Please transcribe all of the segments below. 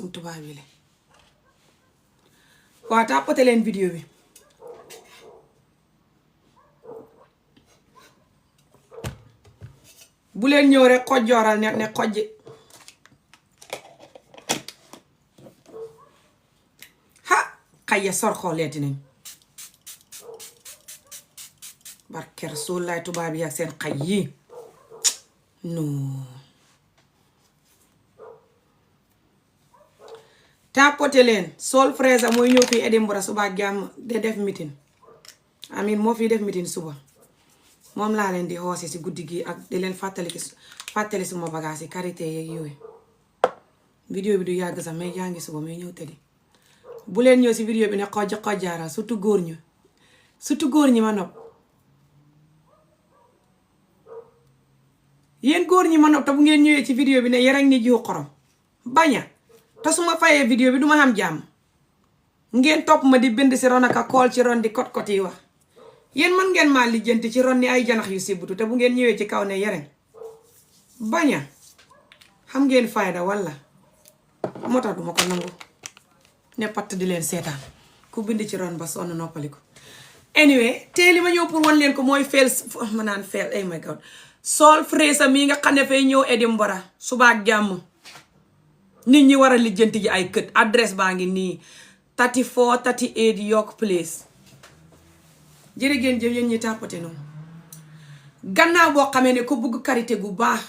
façon tubaab yi la waa tàppate leen vidéo bi bu leen ñëw rek xojjooral ne xojji ha xay ya sor xooleeti nañ barker soo laay tubaab yi ak seen xay yi non tàppate leen Sol Fraser mooy ñëw fii Edinburgh suba jàmm de def meeting amin moo fi def meeting suba moom laa leen di xoose si guddi gi ak di leen fàttali suma bagage yi karité yeeg yooyu vidéo bi du yàgg sax mais jàngi suba mais ñëw tëddi bu leen ñëw si vidéo bi ne xojjaaral surtout góor ñi ma nopp yéen góor ñi ma nopp te bu ngeen ñëwee ci vidéo bi ne yarañ ni jiw xorom baña te su ma fayee vidéo bi duma xam jàmm ngeen topp ma di bind si ron aka kool ci ron di kot yi wax yéen man ngeen maa lijjanti ci ron ni ay janax yu sibutu te bu ngeen ñëwee ci kaw ne yarañ baña xam ngeen fayda walla moo tax duma ko nangu ne patt di leen seetaan ku bind ci ron ba sonn noppaliku anyway tey li ma ñëw pour wan leen ko mooy ma naan feel ay my god Sol Fraser mii nga xam ne fay ñëw Edinburgh suba ak jàmm nit ñi war a lijjanti ji ay kët adresse baa ngi nii 34 38 York Place jërë ngeen jëf yéen ñi tàppate noonu gannaaw boo xamee ne ko bugg karité gu baax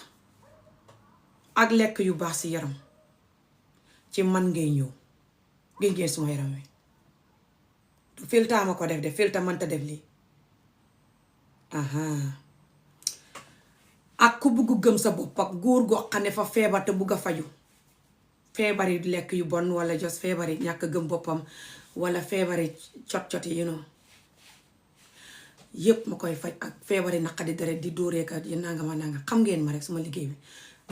ak lekk yu baax ci yaram ci man ngay ñëw gën ngeen suma yaram wi du filta ma ko def de filta mënta def lii ak ku bugg gëm sa bopp ak góor goo xam ne fa feebar te bugg a faju feebari lekk yu bon wala jos feebari ñàkk gëm boppam wala feebari cot yi yépp ma koy faj ak feebari naqadi deret di dóoreeka yi nangama nanga xam ngeen ma rek suma liggéey bi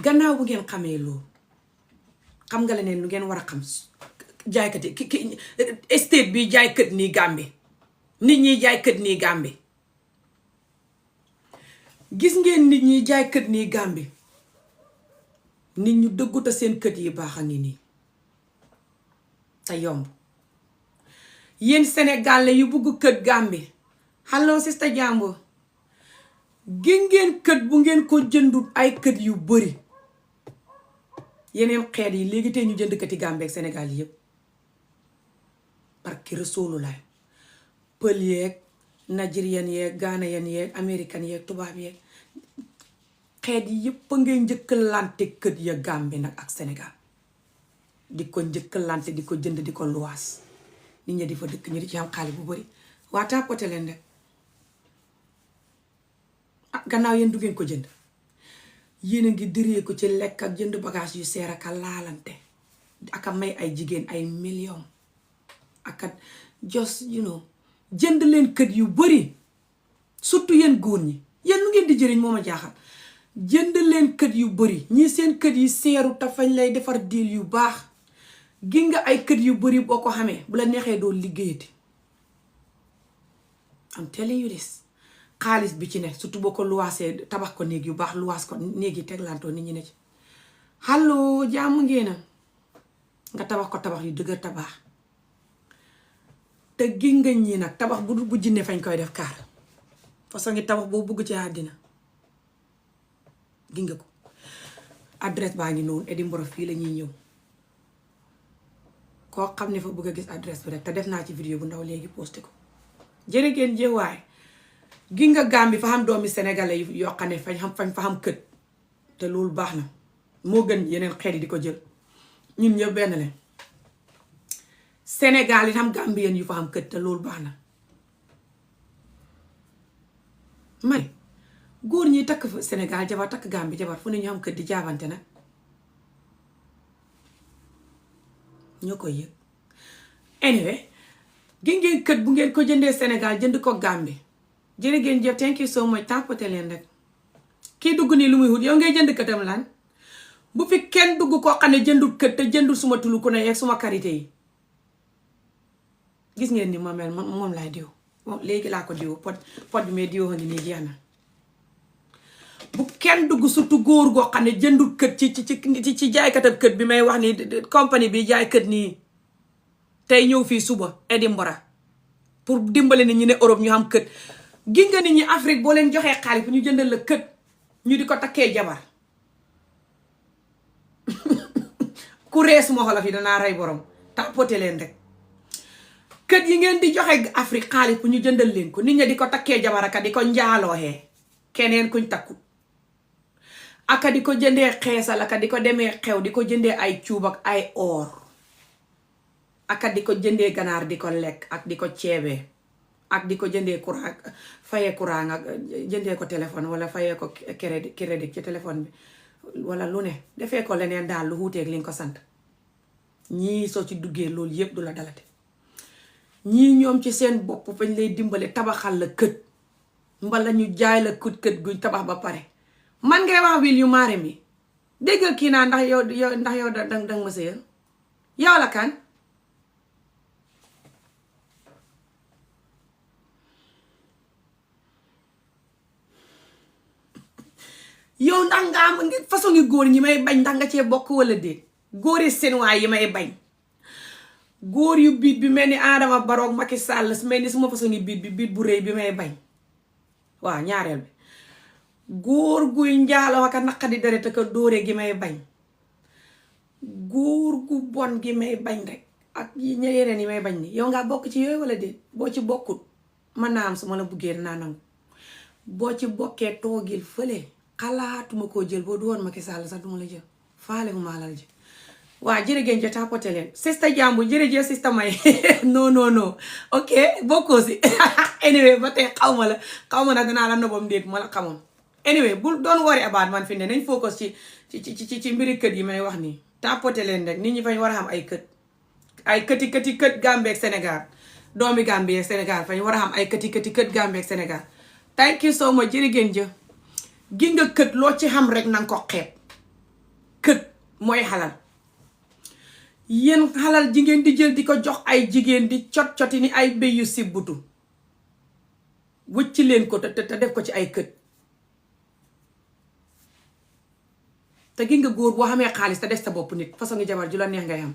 gannaaw bu ngeen xamee loolu xam nga leneen lu ngeen war a xam jaaykati ki estate bi jaay kët nii Gàmbi nit ñi jaay kët nii Gàmbi gis ngeen nit ñi jaay kët nii Gàmbi nit ñu dëgguta seen kët yi baax a ngi nii te yomb yéen Sénégal yu bugg kët Gàmbi hello sista Jambo gi ngeen kët bu ngeen ko jëndut ay kët yu bari yeneen xeet yi léegi tey ñu jënd kati Gàmbi ak Sénégal yi yépp parce que Rasuulu laay pël yeeg Nigérian yeeg Ghanaian yeeg American yeeg tubaab yeeg xeet yi yépp a ngay njëkkalante kët ya Gàmbi nag ak Sénégal di ko njëkkalante di ko jënd di ko luwaas nit ñi di fa dëkk ñu di ci am xaalis bu bari waa tàppate leen de gannaaw yéen du ngeen ko jënd yéen a ngi diree ko ci lekk ak jënd bagage yu seer aka laalante aka may ay jigéen ay million aka just jënd leen kët yu bari surtout yéen góor ñi yéen lu ngeen di jëriñ moo ma jaaxal jënd leen kët yu bari ñii seen kët yi seeru te fañ lay defar diil yu baax gi nga ay kët yu bari boo ko xamee bu la neexee doo liggéeyati I'm telling you this xaalis bi ci ne surtout boo ko luwaasee tabax ko néeg yu baax luwaas ko néeg yi teglantoo nit ñi ne ci allo jàmm ngeen nga tabax ko tabax yu dëgër tabax te gi nga ñi nag tabax bu jinne fañ koy def kaar façon ngi tabax boo bugg ci àddina gi nga ko adresse baa ngi noonu Edinburgh fii la ñuy ñëw koo xam ne fa bëgg a gis adresse bi rek te def naa ci vidéo bu ndaw léegi posté ko jërë ngeen jëwaay gi nga Gàmbi fa xam doomi sénégalais yi yoo xam ne fañ fa xam kët te loolu baax na moo gën yeneen xeet yi di ko jël ñun ñëpp benn leen Sénégal yi xam Gambien yu fa xam kët te loolu baax na man góor ñi takk Sénégal jabar takk Gàmbi jabar fu ne ñu xam kët di jaabante nag ñoo koy yëg anyway gi ngeen kët bu ngeen ko jëndee Sénégal jënd ko Gàmbi jërë ngeen jëf thank you so much tàmpate leen rek kii dugg nii lu muy wut yow ngay jënd këtam lan bu fi kenn dugg koo xam ne jëndul kët te jëndul suma tulu ku ne yeeg suma karité yi gis ngeen ni ma mel moom laay diw léegi laa ko diw pot bi mais diw a ngi nii jeex na bu kenn dugg surtout góor goo xam ne jëndul kët ci jaaykatab kët bi may wax ni compagnie bi jaay kët nii tey ñëw fii suba Edinburgh pour dimbale nit ñi ne Europe ñu xam kët gi nga nit ñi Afrique boo leen joxee xaalis bu ñu jëndal la kët ñu di ko takkee jabar ku rees moo xolof yi danaa rey borom tapote leen rek kët yi ngeen di joxe Afrique xaalis bu ñu jëndal leen ko nit ñi di ko takkee jabar aka di ko njaalooxee keneen kuñ takku aka di ko jëndee xeesal aka di ko demee xew di ko jëndee ay cuub ak ay or aka di ko jëndee ganaar di ko lekk ak di ko ceebee ak di ko jëndee courant fayee courant ak jëndee ko téléphone wala fayee ko crédit ci téléphone bi wala lu ne defee ko leneen daal lu wuuteeg li nga ko sant ñii soo ci duggee loolu yépp du la dalate ñii ñoom ci seen bopp fañ lay dimbale tabaxal la kët mbala ñu jaay la kët guñ tabax ba pare man ngay wax wil yu maare mi déggal kii naa ndax yow dang ma sëyal yow la kan yow ndax nga am façon ngi góor ñi may bañ ndax nga cee bokk wala déet góor yi seen waay yi may bañ góor yu biit bi mel ni Adama Barrow Macky Sall mel ni suma façon ngi biit bu rëy bi may bañ waaw ñaareel bi góor guy njaaloo ak naqadi deret ak dóore gi may bañ góor gu bon gi may bañ rek ak yeneen yi may bañ ni yow ngaa bokk ci yooyu wala déet boo ci bokkut mën naa am su ma la buggee naa nangu boo ci bokkee toogil fële xalaatuma koo jël boo du woon Macky Sall sax duma la jël faale mu maa la jël waa jërëgéen jo tapote leen sista jàmbu jërëjëf sista may non ok bokkoo si anyway ba tey xaw ma nag danaa la nobam déet ma la xamoon anyway bul doon worry about man fi ne nañ focus ci mbiri kët yi may wax nii tapote leen rek nit ñi fañ war a xam ay kët Gambie ak Sénégal doomi Gambie ak Sénégal fañ war a xam ay kët Gambie ak Sénégal thank you so much jërëgéen jë gi nga kët loo ci xam rek nanga ko xeeb kët mooy xalal yéen xalal ji ngeen di jël di ko jox ay jigéen di cot-coti ni ay béy yu sibbutu wëcc leen ko te def ko ci ay kët te gi nga góor boo xamee xaalis te def sa bopp nit façon ngi jabar ju la neex ngay am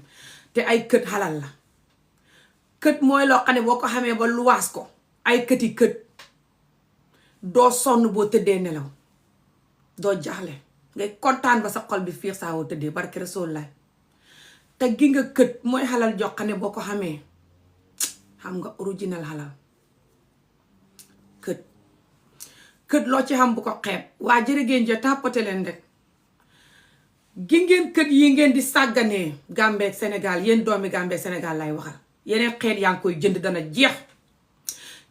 te ay kët xalal la kët mooy loo xam ne boo ko xamee ba luwaas ko ay këti kët doo sonn boo tëddee nelaw doo jaaxle ngay kontaan ba sa xol bi fiir saa woo tëddee barke Rasuul la te gi nga kët mooy xalal jox ne boo ko xamee xam nga original xalal kët loo ci xam bu ko xeeb waa jërëgéen jo tàppate leen rek gi ngeen kët yi ngeen di sàgganee Gambie ak Sénégal yéen doomi Gambie ak Sénégal lay waxal yeneen xeet yaa ngi koy jënd dana jeex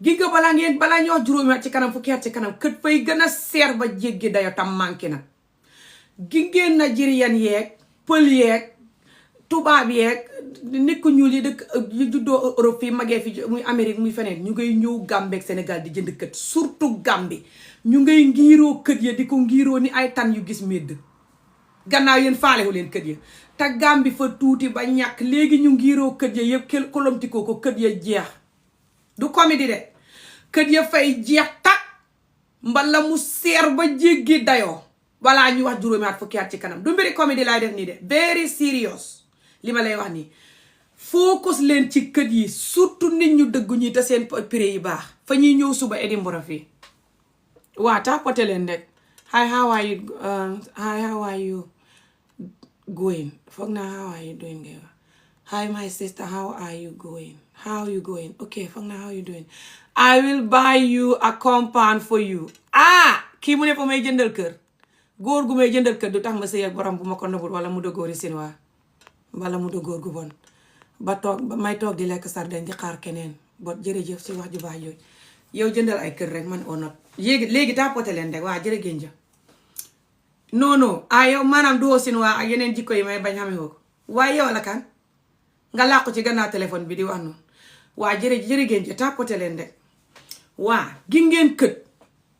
gi nga balaa ñu wax juróomi at ci kanam fukki at ci kanam kët fay gën a seer ba jéggi dayo tam manqué na gi ngeen Nigérian yeeg pël yeeg tubaab yeeg nit ku ñuul yi dëkk yu juddoo Europe fii magee fi muy Amérique muy feneen ñu ngay ñëw Gambie ak Sénégal di jënd kët surtout Gambie ñu ngay ngiiroo kët ya di ko ngiiroo ni ay tan yu gis médd gannaaw yéen faalewu leen kët ya te Gambie fa tuuti ba ñàkk léegi ñu ngiiroo kët ya yëpp kolomtikoo ko kët ya jeex du comédie de kët ya fay jeex tak mbala mu seer ba jéggi dayoo balaa ñu wax juróomi at fukki at ci kanam du mbiri comédie laay def nii de very serious li ma lay wax nii focus leen ci kët yi surtout nit ñu dëggu ñi te seen prix yi baax fa ñuy ñëw suba Edinburgh fii waa tapote leen rek hi how are you going foog naa how are you doing ngay wax hi my sister how are you going okay foog naa how you doing I will buy you a compound for you kii mu ne fa may jëndal kër góor gu may jëndal kër du tax ma sëy ak borom bu ma ko nobul wala mu da góori sinwaa wala mu da góor gu bon ba may toog di lekk sarden di xaar keneen bot jërëjëf si wax ju baax yooyu yow jëndal ay kër rek man oo not léegi tapote leen rek waa jërëgéen ja non yow maanaam duwoo sinwaa ak yeneen jikko yi may bañ xamee ko waaye yow la kan nga làqu ci gannaaw téléphone bi di wax noonu waa jërëgéen ja tapote leen rek waa gi ngeen kët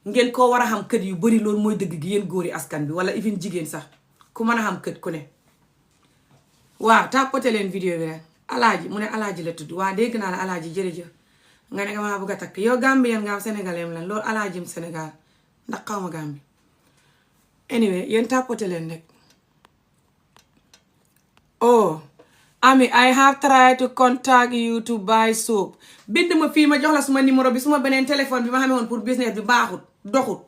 ngeen koo war a xam kët yu bari loolu mooy dëgg gi yéen góori askan bi wala even jigéen sax ku mën a xam kët ku ne waaw tapote leen vidéo bi rek alaaji mu ne alaaji la tudd waa dégg naa la alaaji jërëjëf nga ne nga maa bëgg a takk yow Gambien nga am sénégalais lan loolu alaajim Sénégal ndax xaw ma Gambie anyway yéen tàppate leen rek. oh Ami I have tried to contact you to buy soap. bind ma fii ma jox la suma numéro bi suma beneen téléphone bi ma xamee woon pour business bi baaxut doxut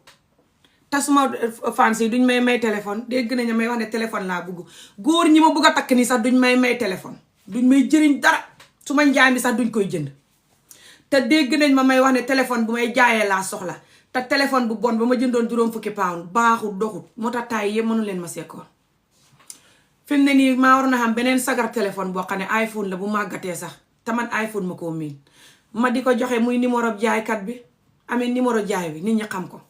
te suma fans yi duñ may téléphone dégg nañu may wax ne téléphone laa bugg góor ñi ma bugg a takk nii sax duñ may téléphone duñ may jëriñ dara suma njaay mi sax duñ koy jënd te dégg nañ ma may wax ne téléphone bu may jaayee laa soxla te téléphone bu bon ba ma jëndoon juróom fukki pound baaxut doxut moo tax taay yëpp mënu leen ma sekkoon fi mu ne nii maa war na xam beneen sagar téléphone boo xam ne iPhone la bu màggatee sax te man iPhone ma koo miin ma di ko joxe muy numéro jaaykat bi amee numéro jaay bi nit ñi xam ko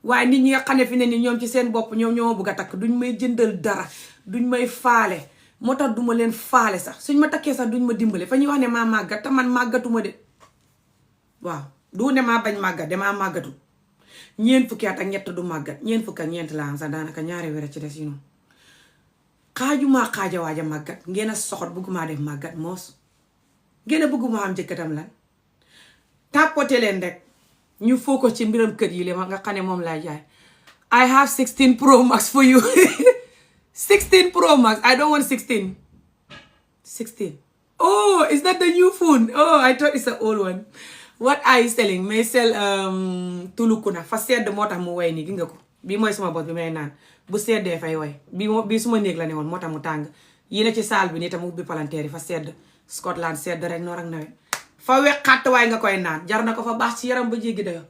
waaye nit ñi nga xam ne fi ne nii ñoom ci seen bopp ñoom ñoo ma bëgg a takk duñ may jëndal dara duñ may faale moo tax duma leen faale sax suñ ma takkee sax duñ ma dimbale fa ñuy wax ne maa màggat te man màggatuma de waaw du ne maa bañ màggat damaa màggatu ñeent fukki at ak ñett du màggat ñeent fukki ak ñeent laa am sax daanaka ñaari weer ci des yi noonu xaajuma xaaja waaja màggat ngeen a soxot bëgguma def màggat moos ngeen a bëgguma am jëkkatam lan tàppote leen rek ñu focus ci mbiram kër yi le ma nga xam ne moom laa jaay I have 16 Pro Max for you 16 Pro Max I don't want 16 oh is that the new phone oh I thought it's an old one what are you selling may sell tulukuna fa sedd moo tax mu way nii gi nga ko bii mooy suma bos bi may naan bu seddee fay way bii suma néeg la ne woon moo tax mu tàng yi na ci saal bi nii tam ubbi palanteer yi fa sedd Scotland sedd rek noor ak nawet fa weqaat waaye nga koy naan jar na ko fa baax ci yaram ba jéggi dayo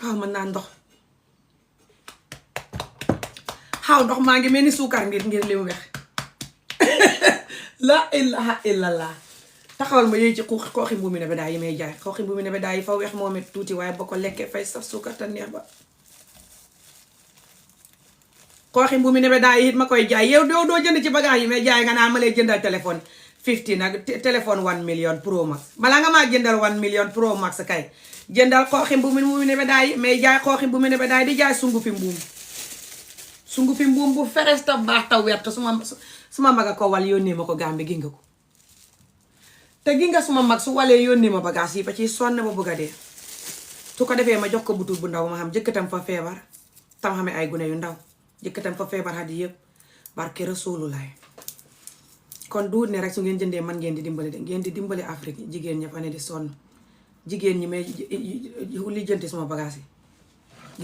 waaw mën naa ndox xaw ndox maa ngi mel ni suukar ngir li mu wex la ilaha illallah taxawal ma yooyu ci xooxi mbuumi ne ba daay yi may jaay xooxi mbuumi ne ba daay yi fa weex moom it tuuti waaye ba ko lekkee fay saf suukar te neex ba xooxi mbuumi ne ba daay it ma koy jaay yow doo jënd ci bagage yi may jaay nga naan ma lay jëndal téléphone 50 nag téléphone 1 million Pro Max balaa nga maa jëndal 1 million Pro Max kay jëndal xooxi mbuumi ne ba daay may jaay xooxi mbuumi ne ba daay di jaay sungu fi mbuum bu feres ta baax ta wert suma mag a ko wal yónnee ma ko Gàmbi gi nga ko te gi nga suma mag su walee yónnee ma bagage yi ba ci sonn ba bëgg a dee su ko defee ma jox ko butul bu ndaw ma xam jëkkatam fa feebar tam xamee ay gune yu ndaw jëkkatam fa feebar xat yëpp barke Rasulullaay kon duut ne rek su ngeen jëndee man ngeen di dimbali de ngeen di dimbali Afrique jigéen ña fa ne di sonn jigéen ñi may lijjanti suma bagage yi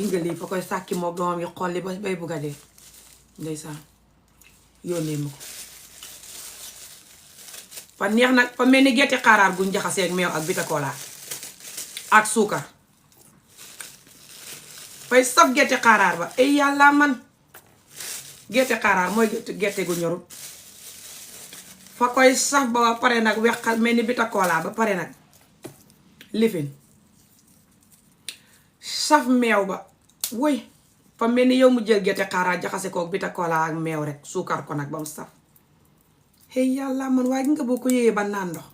gi nga lii fa koy sàkki moom doomam yi xolli ba bay bëgg a dee ndeysaan yónnee ma ko fa neex nag fa mel ni gerte xaaraar guñ jaxasee ak meew ak bitakola ak suukar fay saf gerte xaaraar ba ay yàlla man gerte xaaraar mooy gerte gu ñorut fa koy saf ba pare nag weqal mel ni bitakola ba pare nag lifin saf meew ba woy fa mel ni yow mu jël gerte xaaraar jaxase ko bitakola ak meew rek suukar ko nag ba mu saf hey yàlla man waaye nga boo ko yéeyee ba naan ndox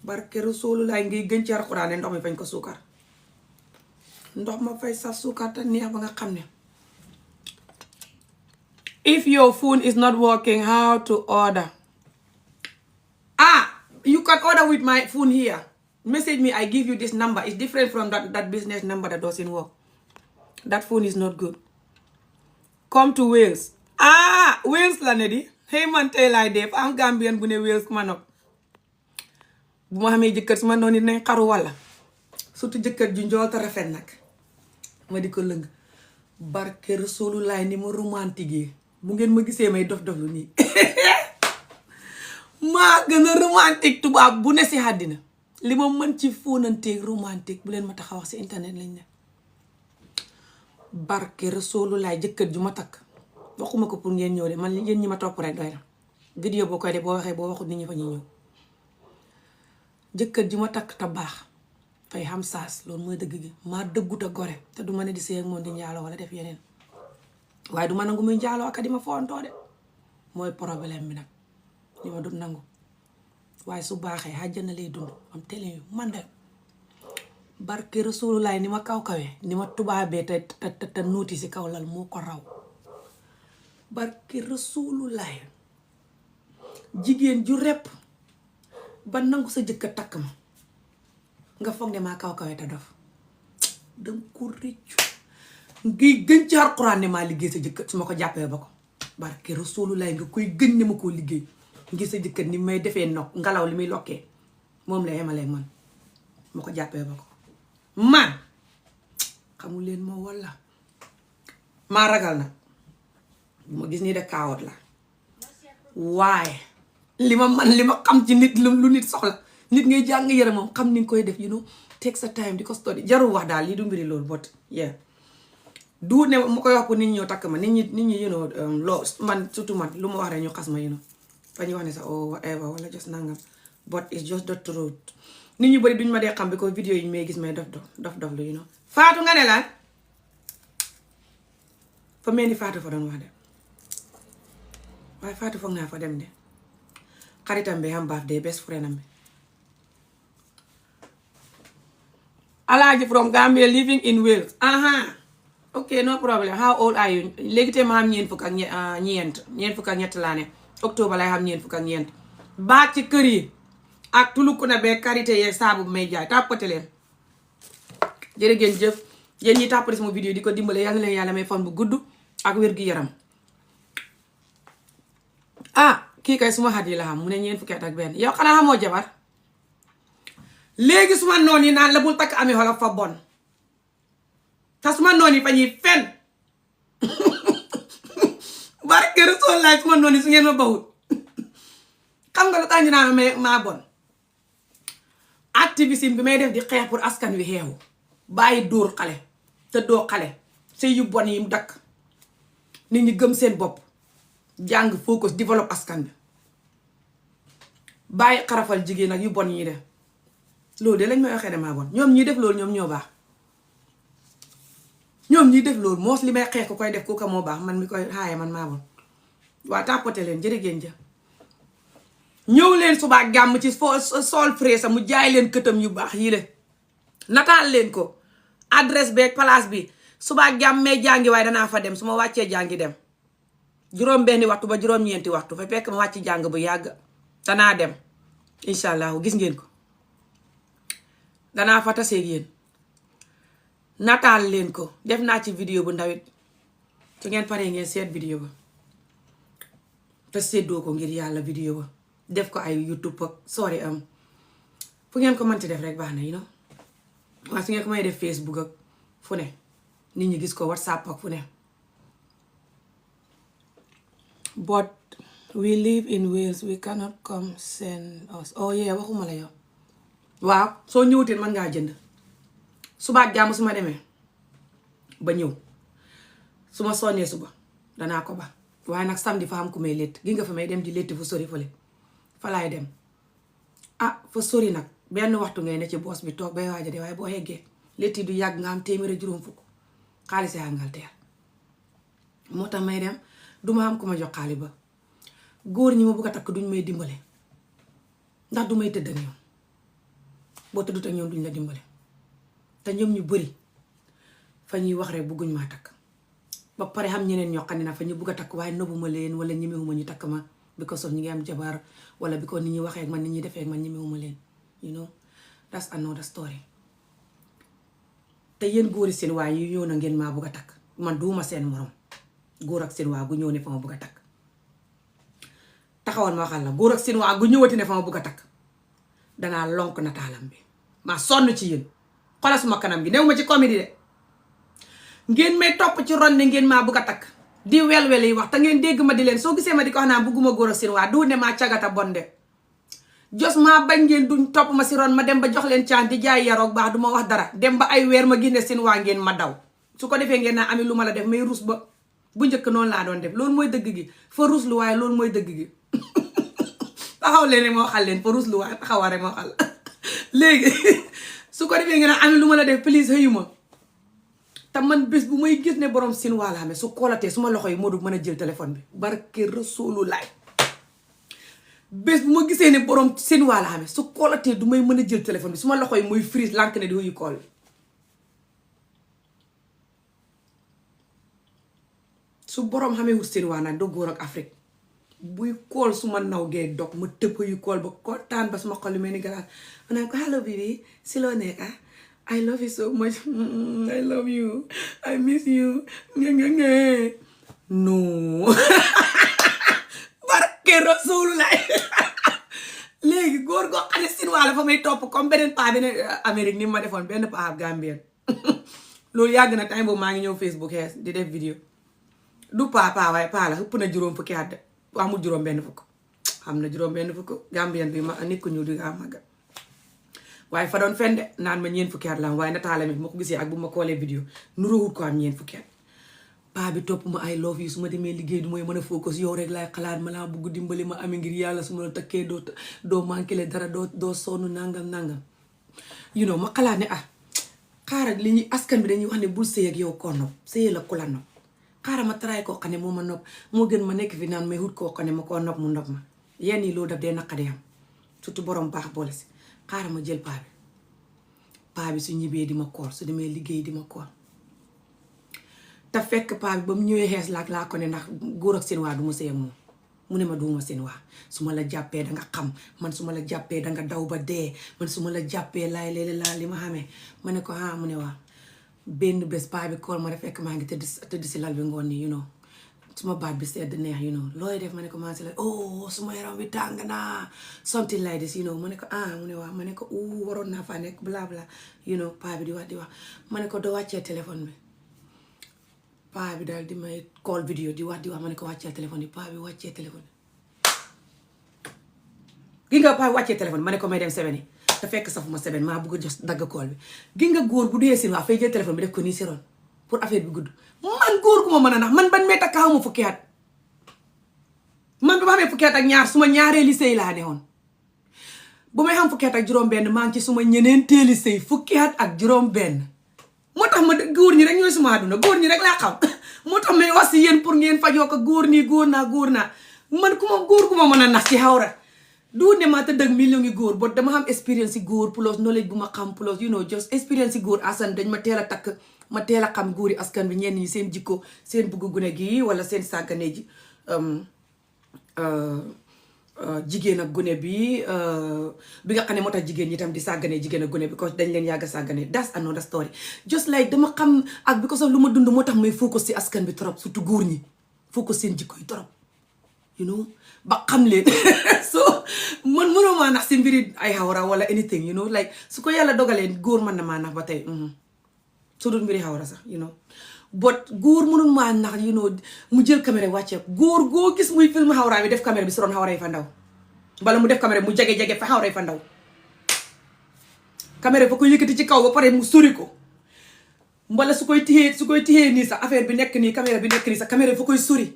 barke Rasulullaay ngay gën ci Alxuraan ne ndox mi fañ ko suukar ndox ma fay saf suukar te neex ba nga xam ne if your phone is not working how to order you can order with my phone here message me I give you this number it's different from that business number that doesn't work that phone is not good come to Wales Wales la ne di hey man tey laay def am Gambien bu ne Wales ma nopp bu ma xamee jëkkër su ma noonu nañ xaru walla surtout jëkkër ju njool te rafet nag ma di ko lëng barke Rasulullaay ni ma romantique bu ngeen ma gisee may dof lu nii maa gën a romantique tubaab bu ne si àddina li ma mën ci fóonanteeg romantique bu leen ma tax a wax si internet lañ ne barke Rasulullaay jëkkër ju ma takk waxuma ko pour ngeen ñëw de man yéen ñi ma topp rek doy na vidéo boo koy de boo waxee boo waxut nit ñi fa ñuy ñëw jëkkër ji ma takk te baax fay xam saas loolu mooy dëgg gi maa dëggut a gore te du ma ne di sëy ak moom di njaaloo wala def yeneen waaye du ma nangu muy njaaloo ak di ma foontoo de mooy problème bi nag li ma dut nangu waaye su baaxee àjjana lay dund am télé yu man de barke Rasulullaay ni ma kaw-kawee ni ma tubaabee te nuuti si kaw lal moo ko raw barke Rasulullaay jigéen ju repp ba nangu sa jëkkër takk ma nga foog ne maa kaw kawe te dof danga ko rëccu ngi gën ci Alxuraan ne maa liggéey sa jëkkër su ma ko jàppee ba ko barke Rasulullah nga koy gën ne ma koo liggéey ngir sa jëkkër ni may defee nokk ngelaw li muy lokkee moom la yemaleeg man ma ko jàppee ba ko man xamul leen moo walla maa ragal nag bu ma gis nii de kaawot la waaye li ma man li ma xam ci nit lu nit soxla nit ngay jàng yëre moom xam ni nga koy def take sa time di ko study jarul wax daal lii du mbiri loolu bot yeah du ne mu koy wax pour nit ñi ñëw takk ma nit ñi loo man surtout man lu ma wax rek ñu xas ma fa ñu wax ne sax oh whatever wala just nangam but it's just the truth nit ñu bëri duñ ma dee xam bi ko vidéo yi may gis may dof lu Fatou nga ne la fa mel ni Fatou fa doon wax de waaye Fatou foog naa fa dem de xaritam bi am baaf de best friend am bi Alaaji from Gambia living in Wales ok no problem how old are you léegi te ma xam ñeent fukk ak ñett laa ne octobre lay xam ñeent fukk ak ñeent baat ci kër yi ak tuluku na bee karité yeeg saabu may jaay tàppate leen jërë ngeen jëf yéen ñi tàppale sama vidéo di ko dimbale yal na leen yàlla may fan bu gudd ak wér-gu-yaram kii kay suma xat yi la xam mu ne ñeent fukki at ak benn yow xanaa xamoo jabar léegi suma noon yi naan la bul takk ami xolof fa bon te suma noon yi fa ñuy fen barke Rasuul laay suma noon yi su ngeen ma bawut xam nga lu tax ñu naan maa bon activisme bi may def di xeex pour askan wi xeexu bàyyi dóor xale te doo xale sëy yu bon yi mu dakk nit ñi gëm seen bopp jàng focus développe askan bi bàyyi xarafal jigéen ak yu bon yi def loolu de lañ may waxee ne maa bon ñoom ñi def loolu ñoom ñoo baax ñoom ñi def loolu moos li may xeex ko koy def kooka moo baax man mi koy xaaye man maa bon waa tàppate leen jërë ngeen jëf ñëw leen subaa gàmm ci sol fraise mu jaay leen këtam yu baax yi le nataal leen ko adresse beeg place bi subaa gàmm may jàngi waaye danaa fa dem su ma wàccee jàngi dem juróom benni waxtu ba juróom ñeenti waxtu fa fekk ma wàcc jàng bu yàgg danaa dem incha allah gis ngeen ko danaa fa taseeg yéen nataal leen ko def naa ci vidéo bu ndawit su ngeen paree ngeen seet vidéo ba te seddoo ko ngir yàlla vidéo ba def ko ay YouTube ak fu ngeen ko mënti def rek baax na waaye su ngeen ko may def Facebook ak fu ne nit ñi gis ko WhatsApp ak fu ne but we live in Wales we cannot come send us waxuma la yow waaw soo ñëwuteen mën ngaa jënd subaat jàmm su ma demee ba ñëw su ma sonnee suba danaa ko ba waaye nag samedi fa am ku may létt gi nga fa may dem di létti fu sori fële fa laay dem fa sori nag benn waxtu ngay ne ci boos bi toog bay waaja de waaye boo yeggee létti du yàgg nga am téeméer juróom fukk xaalis yaa Angleterre moo tax may dem duma am ku ma jox xaalis ba góor ñi ma bëgg a takk duñ may dimbale ndax du may tëdd ak ñoom boo tëddut ak ñoom duñ la dimbale te ñoom ñu bëri fa ñuy wax rek bëgguñ maa takk ba pare xam ñeneen ñoo xam ne na fa ñu bëgg a takk waaye nëbbuma leen wala ñemewuma ñu takk ma because of ñu ngi am jabar wala because nit ñi waxee ak man nit ñi defee ak man ñemewuma leen that's another story te yéen góori seen waay yu ñëw na ngeen maa bëgg a takk man duuma seen morom góor ak seen waa gu ñëw ne fa ma bëgg a takk taxawal ma waxal la góor ak seen waa gu ñëwati ne fa ma bëgg a takk danaa lonk nataalam bi maa sonn ci yéen xoolal suma kanam gi new ma ci comédie de ngeen may topp ci ron ne ngeen maa bëgg a takk di wel-wel yi wax te ngeen dégg ma di leen soo gisee ma di ko wax naa bëgguma góor ak seen waa du ne maa cagata bon de jos maa bañ ngeen duñ topp ma si ron ma dem ba jox leen caan di jaay yaroog baax du ma wax dara dem ba ay weer ma génne seen waa ngeen ma daw su ko defee ngeen naa ami lu ma la def may rus ba bu njëkk noonu laa doon def loolu mooy dëgg gi fa ruslu waaye loolu mooy dëgg gi taxaw leen moo xal leen fa ruslu waaye taxawaare moo xal léegi su ko defee ngeen naa ami lu ma la def please xëyuma te man bés bu may gis ne borom sin waa la xamee su koolatee su ma loxo yi moo du mën a jël téléphone bi barke Rasuulu laay bés bu ma gisee ne borom sin waa la xamee su koolatee du may mën a jël téléphone bi su ma loxo yi muy freeze lànk ne di wuyu kool su borom xamee wut seen waa nag doo góor ak Afrique buy kool su ma naw gee dog ma tëpp yu kool ba kontaan ba suma xol lu mel ni galaas ma naan ko hello baby si loo nekk I love you so much I love you I miss you no barke Rasulullah léegi góor goo xam ne Sinwaa la fa may topp comme beneen paa beneen Amérique ni ma defoon benn paa Gambien loolu yàgg na time boobu maa ngi ñëw Facebook xees di def vidéo du paa waaye paa la ëpp na juróom fukki at amul juróom benn fukk xam na juróom benn fukk Gambien bi ma nit ko ñu di nga màgga waaye fa doon fende naan ma ñeen fukki at la waaye nataala mi bu ma ko gisee ak bu ma koolee vidéo nuróowut ko am ñeen fukki at paa bi topp ma I love you su ma demee liggéey du mooy mën a focus yow rek laay xalaat ma laa bugg dimbali ma amee ngir yàlla su ma la takkee doo manqué le dara doo sonn nangam you know ma xalaat ne xaaral li ñuy askan bi dañuy wax ne bul sëy ak yow koo nopp sëy la ku la nopp xaaral ma taraay koo xam ne moo ma nopp moo gën ma nekk fi naan may wut koo xam ne ma koo nopp mu nopp ma yenn yi loolu daf dee naqadi am surtout borom baax boole si xaaral ma jël paa bi su ñibbee di ma koor su demee liggéey di ma koor te fekk paa bi ba mu ñëwee xees laa ko ne ndax góor ak Sinwaa du ma sëy ak moom mu ne ma duuma Sinwaa su ma la jàppee danga xam man su ma la jàppee danga daw ba dee man su ma la jàppee laay léeg laa li ma xamee ma ne ko mu ne waa benn bés paa bi kool ma rek fekk maa ngi tëdd si lal bi ngoon nii you know suma baat bi sedd neex you know looy def ma ne ko maa si la suma yaram bi tàng naa something like this you know ma ne ko mu ne waa ma ne ko waroon naa faa nekk bla bla you know paa bi di wax ma ne ko doo wàccee téléphone bi paa bi daal di may call vidéo di wax ma ne ko wàccee téléphone yi paa bi wàccee téléphone gi nga paa bi wàccee téléphone ma ne ko may dem sebeni te fekk safuma seben maa bëgg a jos dagg call bi gi nga góor bu dee Sinwaa fay jël téléphone bi def ko nii si ron pour affaire bi gudd man góor gu ma mën a nax man ban mee takk xaw ma fukki at man bu ma xamee fukki at ak ñaar suma ñaareeli sëy laa ne woon bu may xam fukki at ak juróom benn maa ngi ci suma ñeneenteeli sëy fukki at ak juróom benn moo tax ma góor ñi rek ñooy suma àdduna góor ñi rek laa xam moo tax may wax si yéen pour ngeen fajoo ko góor nii góor naa man ku ma góor gu ma mën a nax ci xawra du ne maa tëdd ak million yi góor but dama xam expérience yi góor plus knowledge bu ma xam plus you know just expérience yi góor asan dañ ma teel a takk ma teel a xam góor yi askan bi ñenn ñi seen jikko seen bugg gune gi wala seen sàggane ji jigéen ak gune bi nga xam ne moo tax jigéen ñi tam di sàggane jigéen ak gune bi because dañ leen yàgg a sàggane that's another story just like dama xam ak bi ko sax lu ma dund moo tax may focus si askan bi trop surtout góor ñi focus seen jikko yi trop you know ba xam leen so man mënoo maa nax si mbiri ay xawra wala anything you know like su ko yàlla dogalee góor mën na maa nax ba tey su dul mbiri xawra sax you know but góor mënul maa nax you know mu jël caméra wàccee góor goo gis muy film xawra bi def caméra bi si roon xawra yi fa ndaw bala mu def caméra mu jege fa xawra yi fa ndaw caméra fa ko yëkkati ci kaw ba pare mu sori ko mbala su koy tiyee nii sax affaire bi nekk nii caméra bi nekk nii sax caméra fa koy sori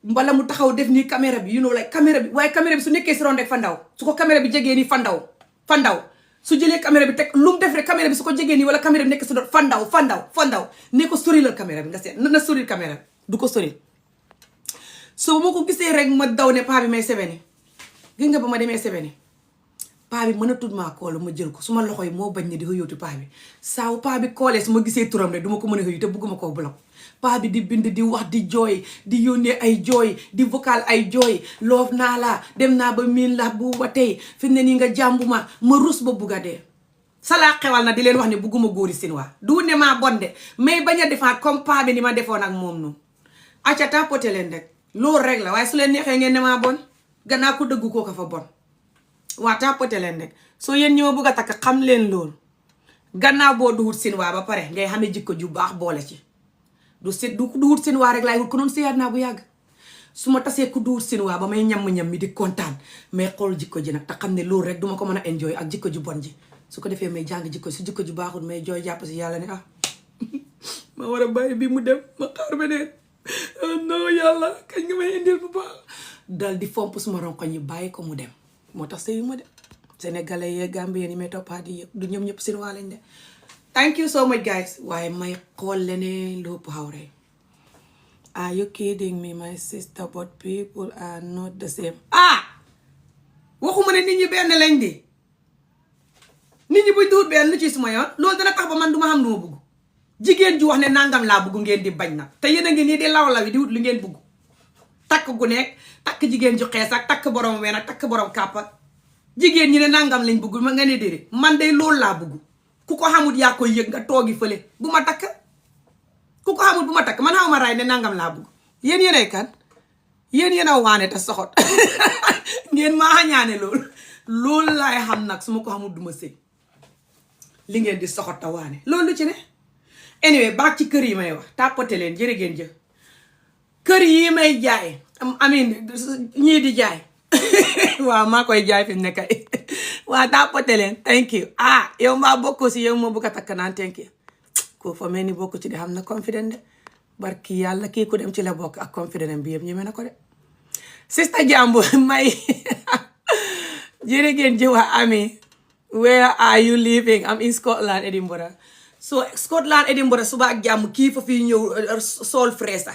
mbala mu taxaw def nii caméra bi you know like caméra bi waaye caméra bi su nekkee si roon rek fa ndaw su ko caméra bi jegee nii fa ndaw su jëlee caméra bi teg lu mu def rek caméra bi su ko jegee nii wala caméra bi nekk si doon fa ndaw ne ko sorilal caméra bi nga seet na soril caméra bi du ko soril so moo ko gisee rek ma daw ne paa bi may sebeni gis nga ba ma demee sebeni paa bi mën a tudd maa koolu ma jël ko su ma loxo yi moo bañ ne di xëyootu paa bi saaw paa bi koolee su ma gisee turam rek du ma ko mën a xëyu te bugguma koo block paa bi di bind di wax di jooy di yónnee ay jooy di vocal ay jooy loof naa la dem naa ba miin la bu ba tey fi ne nii nga jàmbuma ma rus ba bugga dee salaa xewal na di leen wax ne bugguma góori Sinwaa du ne maa bonde mais bañ a defaat comme paa bi ni ma defoon ak moom noonu acca tapoté leen rek loolu rek la waaye su leen neexee ngeen ne maa bon gannaaw ko dëggu koo ko fa bon waa tapoté leen rek soo yéen ñi ma bugg a takk xam leen loolu gannaaw boo duhut Sinwaa ba pare ngay xamee jikko ju baax boole ci du wut Sinwaa rek laay wut ko noonu seyaat naa bu yàgg su ma tasee ku du wut Sinwaa ba may ñam mi di kontaan mais xool jikko ji nag te xam ne loolu rek duma ko mën a enjoy ak jikko ju bon ji su ko defee may jàng jikko su jikko ju baaxul may jooy jàpp si yàlla ne ma war a bàyyi bi mu dem ma xaar beneen non yàlla kañ nga may indil bu baax dal di fomp suma ronkoñ yi bàyyi ko mu dem moo tax sëyu ma de sénégalais yee gambien yi may toppaat yi yëpp du ñoom ñëpp Sinwaa lañ de thank you so much guys waaye may xool leneen lu ëpp xawre are you kidding me my sister but people are not the same waxuma ne nit ñi benn lañ di nit ñi buy duut benn lu ci suma yoon loolu dana tax ba man duma xam lu ma bugg jigéen ju wax ne nangam laa bugg ngeen di bañ nag te yéen a ngi nii di law-law yi di wut lu ngeen bugg takk gu nekk takk jigéen ju xees ak takk borom ween ak takk borom kàpp ak jigéen ñi ne nangam lañ bëgg ma nga ne déedéet man day loolu laa bëgg ku ko xamut yaa koy yëg nga toogi fële bu ma takk ku ko xamut bu ma takk man xaw ma raay ne nangam laa bëgg yéen yéenay kan yéen a waane te soxot ngeen maa xañaane loolu laay xam nag su ma ko xamut duma sëy li ngeen di soxot te waane loolu lu ci ne anyway baag ci kër yi may wax tàppate leen jërë ngeen jëf kër yi may jaay amin ñii di jaay waaw maa koy jaay fi mu nekk waaw tàppate leen thank you yow mbaa bokko si yow moo bëgg a takk naan thank you ko fa mel ni bokk ci de xam na confident de barki yàlla kii ku dem ci la bokk ak confident bi yëpp ñeme na ko de sista Jambo may jërë ngeen jëf ami where are you living I'm in Scotland Edinburgh so Scotland Edinburgh suba ak jàmm kii fa fii ñëw sol fresa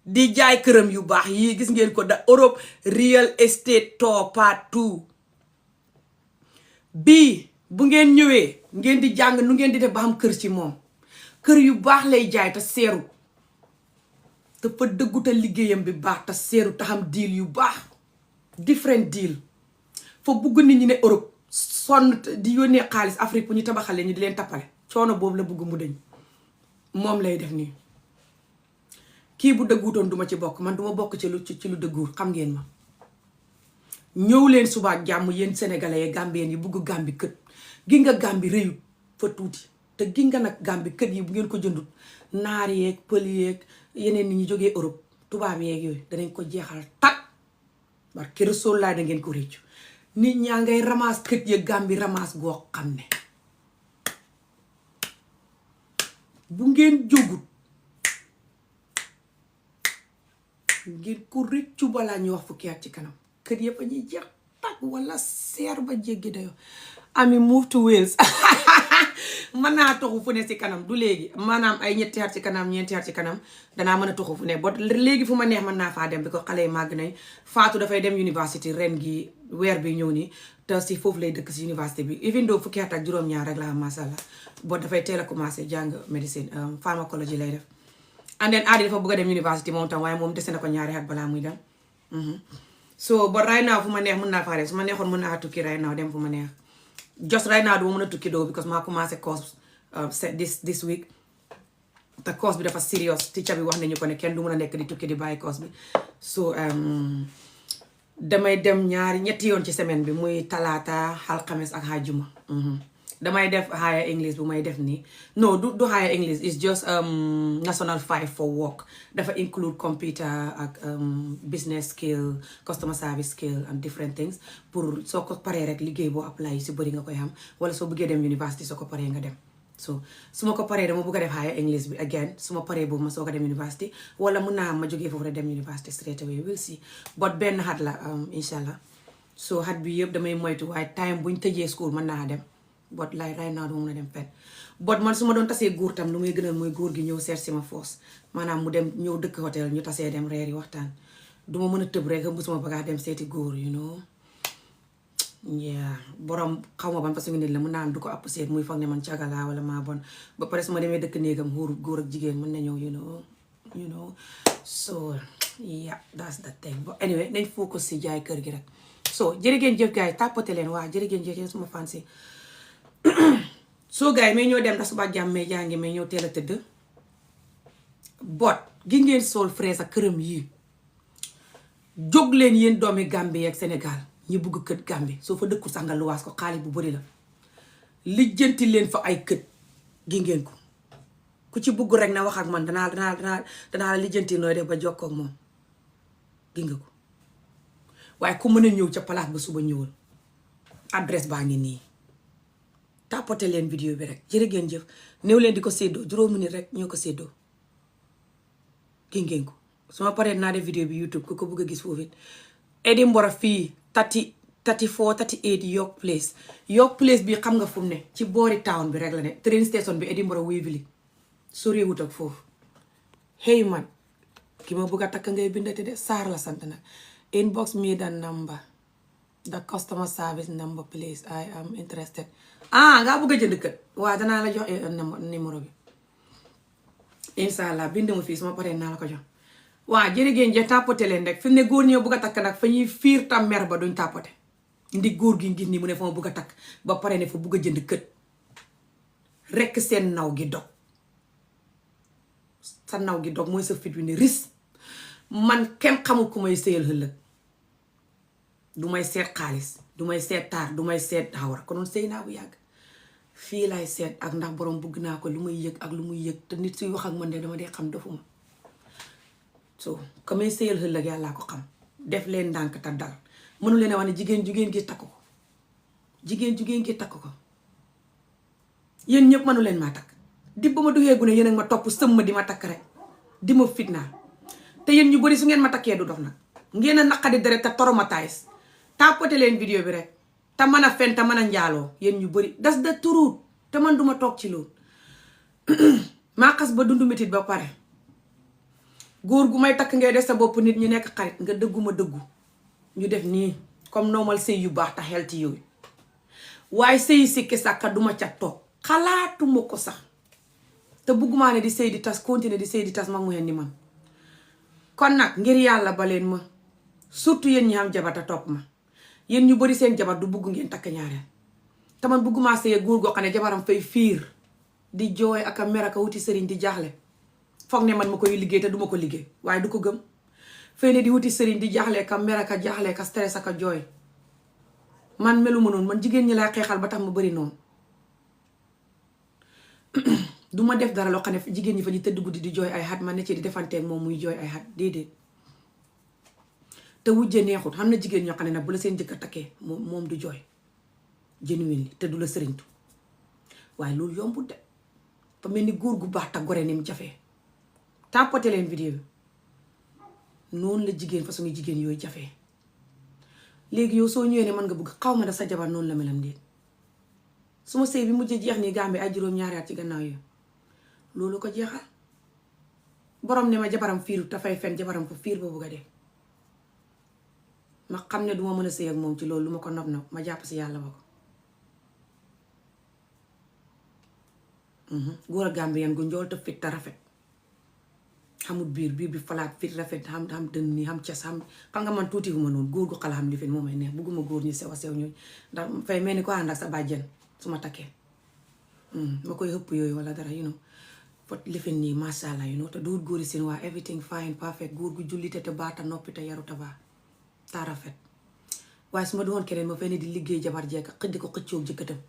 di jaay këram yu baax yii gis ngeen ko da Europe real estate tour part 2 bii bu ngeen ñëwee ngeen di jàng nu ngeen di def ba xam kër ci moom kër yu baax lay jaay te seeru te fa dëgguta liggéeyam bi baax te seeru te xam deal yu baax different deal fa bugg nit ñi ne Europe sonn di yónnee xaalis Afrique bu ñu tabaxale ñu di leen tappale coono boobu la bugg mu deñ moom lay def nii kii bu dëggutoon duma ci bokk man duma bokk ci lu dëgguur xam ngeen ma ñëw leen suba ak jàmm yéen sénégalais yi gambien yi bugg gambi kët gi nga gambi réyut fa tuuti te gi nga nag gambi kët yi bu ngeen ko jëndut naar yeeg pël yeeg yeneen nit ñi jógee Europe tubaab yeeg yooyu danañ ko jeexal tak barke Rasuul laa da ngeen ko réccu nit ñaa ngay ramasse kët ya gambi ramasse goo xam ne bu ngeen jógut ngeen ko réccu balaa ñuy wax fukki at ci kanam kër yëpp a ñuy jeex tak wala seer ba jéggi dayo ami move to Wales mën naa toxu fu ne ci kanam du léegi maanaam ay ñetti at ci kanam ñeenti at ci kanam danaa mën a toxu fu ne ba léegi fu ma neex mën naa faa dem bi ko xale yi màgg nañ Faatu dafay dem université ren gi weer bi ñëw nii te si foofu lay dëkk si université bi even though fukki at ak juróom-ñaar rek la masha Allah boo dafay teel a commencé jàng médecine pharmacologie lay def and then aadi dafa bëgg a dem université moom tam waaye moom dese na ko ñaari at balaa muy dem so but right now fu ma neex mën naa faa dem su ma neexoon mën naa tukki right now dem fu ma neex just right now duma mën a tukki doo because maa commencé course this week te course bi dafa serious teacher bi wax nañu ko ne kenn du mën a nekk di tukki di bàyyi course bi so damay dem ñetti yoon ci semaine bi muy talaata alxames ak àjjuma damay def higher English bu may def nii no du higher English it's just national 5 for work dafa include computer ak business skill customer service skill and different things pour soo ko paree rek liggéey boo apply si bëri nga koy xam wala soo bëggee dem university soo ko paree nga dem so su ma ko paree dama bëgg a def higher English bi again su ma paree boobu ma soo ko dem university wala mun naa ma jógee foofu rek dem university straight away we'll see but benn xat la inshallah so xat bi yëpp damay moytu waaye time buñ tëjee school mën naa dem but like right now duma mën a dem fen but man su ma doon tasee góor tam lu muy gënal mooy góor gi ñëw seet si ma force maanaam mu dem ñëw dëkk hôtel ñu tasee dem reer yi waxtaan duma mën a tëb rek ëmb suma bagage dem seeti góor you know yeah borom xaw ma ban façon nit la mën naa am du ko app seet muy foog ne man cagala wala maa bon ba pare su ma demee dëkk néegam góor ak jigéen mën na ñëw you know so yeah that's the thing but anyway nañ focus si jaay kër gi rek so jërëgeen jëf gars yi tàppate leen waa jërëgeen jëf yéen suma fansi soo gars yi may ñoo dem da suba jàmm may jàngi may ñëw teel a tëdd bot gi ngeen sol fraise ak këram yii jóg leen yéen doomi Gambie ak Sénégal ñi bugg kët Gambie soo fa dëkkul sax nga luwaas ko xaalis bu bari la lijjanti leen fa ay kët gi ngeen ko ku ci bugg rek na wax ak man danaa la lijjanti nooy def ba jokkoo ak moom gi nga ko waaye ku mën a ñëw ca palaas ba suba ñëwal adresse baa ngi nii tapote leen vidéo bi rek jërë ngeen jëf néew leen di ko séddoo juróomi nit rek ñoo ko séddoo gi ngeen ko su ma paree naa def vidéo bi YouTube ku ko bëgg a gis foofu it Edinburgh fii 34 38 York Place bi xam nga fu mu ne ci boori town bi rek la ne train station bi Edinburgh Waverley soriwut ak foofu hey man ki ma bëgg a takk ngay bindati de Saar la sant nag inbox me the number the customer service number please I am interested nga bëgg a jënd kër waaw danaa la jox numéro bi inshallah bind ma fii su ma paree naa la ko jox waa jërëgéen ja tàppote leen rek fi mu ne góor ñoo bugg a takk nag fa ñuy fiir tam mer ba duñ tàppote ndi góor gi ngir ni mu ne fa ma bugg a takk ba pare ne fa bugg a jënd kët rekk seen naw gi dog sa naw gi dog mooy sa fit wi ne ris man kenn xamul ku may sëyal ëllëg du may seet xaalis du may seet taar du may seet xawar konoon sëy naa bu yàgg fii laay seet ak ndax borom bugg naa ko lu muy yëg ak lu muy yëg te nit suy wax ak man de dama dee xam defuma so ka may sëyal ëllëg yàllaa ko xam def leen ndànk te dal mënu leen a wax ne jigéen gi takk ko jigéen gi takk ko yéen ñëpp mënu leen maa takk di ba ma duggee gune yéen ak ma topp sëm ma di ma takk rek di ma fitnaa te yéen ñu bari su ngeen ma takkee du dox nag ngeen a naqadi deret te traumatise tàppate leen vidéo bi rek te mën a fen te mën a njaaloo yéen ñu bari das da turuut te man duma toog ci loolu maa xas ba dundu metit ba pare góor gu may takk ngay def sa bopp nit ñu nekk xarit nga dëgguma dëggu ñu def nii comme normal sëy yu baax te healthy yooyu waaye sëy sikki sàkka duma ca toog xalaatuma ko sax te buggumaa ne di sëy di tas continuer di sëy di tas mag mu hen ni man kon nag ngir yàlla ba leen ma surtout yéen ñi am jabar te topp ma yéen ñu bari seen jabar du bugg ngeen takk ñaareel te man buggumaa sëy góor goo xam ne jabaram fay fiir di jooy ak a mer ak a wuti sëriñ di jaaxle foog ne man ma koy liggéey te duma ko liggéey waaye du ko gëm fay ne di wuti sëriñ di jaaxle ka mer ak a jaaxle ka stress ak a jooy man melu ma noonu man jigéen ñi laa xeexal ba tax ma bari noonu du ma def dara loo xam ne jigéen ñi fa ñu tëdd guddi di jooy ay xat man ne ci di defanteeg moom muy jooy ay xat déedéet te wujje neexut xam na jigéen ñoo xam ne nag bu la seen jëkkër takkee moom du jooy genuine li te du la sëriñtu waaye loolu yombut de fa mel ni góor gu baax te gore ni mu jafee tàppate leen vidéo bi noonu la jigéen façon jigéen yooyu jafee léegi yow soo ñëwee ne mën nga bëgg xaw ma da sa jabar noonu la melam déet su ma sëy bi mujjee jeex nii Gàmbi ay juróom-ñaari at ci gannaaw yooyu loolu ko jeexal borom ne ma jabaram fiiru dafay fen jabaram ko fiir ba bëgg a dee ma xam ne duma mën a sëy ak moom ci loolu lu ma ko nob ma jàpp si yàlla ba ko góor a Gambien gu njool te fit te rafet xamul biir bi falaat fit rafet xam dënn nii xam cas xam nga man tuuti gu ma noonu góor gu xala xam li fin moo may neex bugguma góor ñi sew a sew ñooñu ndax fay mel ni ko ànd ak sa bàjjen su ma takkee ma koy hëpp yooyu wala dara fot lifin nii masha Allah te duut góori seen waa everything fine perfect góor gu jullite te baata noppi te yaru te baa ta rafet waaye su ma doon keneen ma fay ne di liggéey jabar jeeka xëj di ko xëccoo jëkkëtam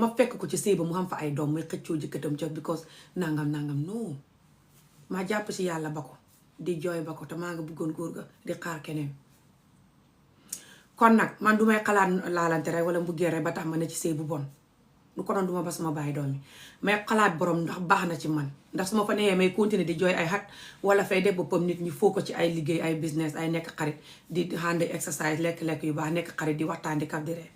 ma fekk ko ci sëy ba mu xam fa ay doom muy xëccoo jëkkëtam just because nangam no ma jàpp si yàlla ba ko di jooy ba ko te maa nga bëggoon góor ga di xaar keneen kon nag man du may xalaat laalante rek wala mbuggee rek ba tax ma ne ci sëy bu bon lu ko doon duma ba sama bàyyi doom yi may xalaat borom ndax baax na ci man ndax su ma fa nee may continuer di jooy ay xat wala fay def boppam nit ñi foo ko ci ay liggéey ay business ay nekk xarit di hand exercise lekk-lekk yu baax nekk xarit di waxtaan di kaf di ree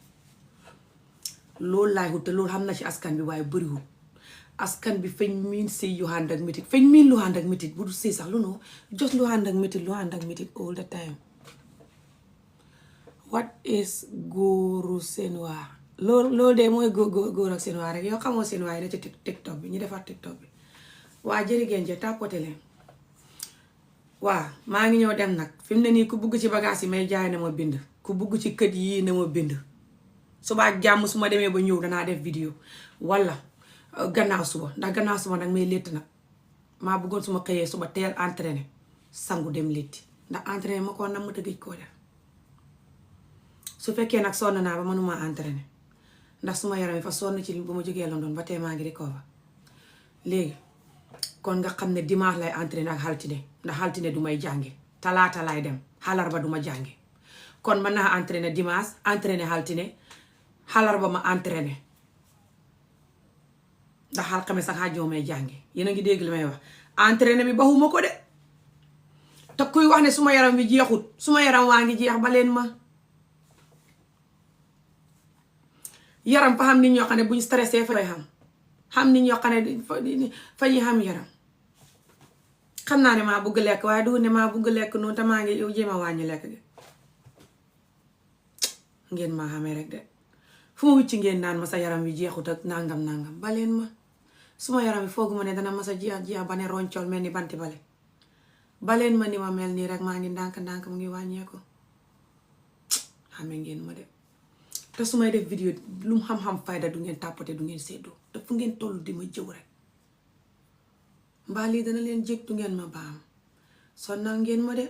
loolu laay wut te loolu xam na ci askan bi waaye bëriwul askan bi fañ miin sëy yu ànd ak métit fañ miin lu ànd ak métit bu du sëy sax lu noo jos lu ànd ak métit all the time what is góoru seen waa loolu de mooy góor ak seen waa rek yow xamoo seen waa yi ne ci tiktok bi ñu defar tiktok bi waa jërigéen je tàppote leen waa maa ngi ñëw dem nag fi mu ne nii ku bugg ci bagage yi may jaay na ma bind ku bugg ci kët yii na ma bind suba jàmm su ma demee ba ñëw danaa def vidéo wala gannaaw suba ndax gannaaw suba nag may létt nag maa bëggoon suma xëyee suba teel entraîné sangu dem létti ndax entraîné ma ko nam ma tëgëj koo def su fekkee nag sonn naa ba mënuma entraîné ndax suma yaram yi fa sonn ci bu ma jógee London ba tey maa ngi recover léegi kon nga xam ne dimanche lay entraîné ak altine ndax altine du may jàngi talaata lay dem xalarba du ma jàngi kon mën naa entraîné dimanche entraîné altine xalarba ma entraîné ndax alxames sax xaajoo may jàngi yéen a ngi dégg li may wax entraîné bi baxuma ko de te kuy wax ne suma yaram bi jeexut suma yaram waa ngi jeex ba leen ma yaram fa xam nit ñoo xam ne buñ stressé fa xam nit ñoo xam ne fa ñuy xam yaram xam naa ne maa bugg lekk waaye du ne maa bugg lekk noonu te maa ngi yow jéem a wàññi lekk gi ngeen maa xamee rek de fu ma wicci ngeen naan ma sa yaram wi jeexut ak nangam ba leen ma suma yaram wi fooguma ne dana ma sa jeex ba ne roncol mel ni banti bale baleen ma ni ma mel nii rek maa ngi ndànk-ndànk mu ngi wàññeeku xame ngeen ma de te su may def vidéo lu mu xam-xam fayda du ngeen tàppate du ngeen séddoo te fu ngeen toll di ma jëw rek mbaa lii dana leen jég du ngeen ma baam sonnal ngeen ma de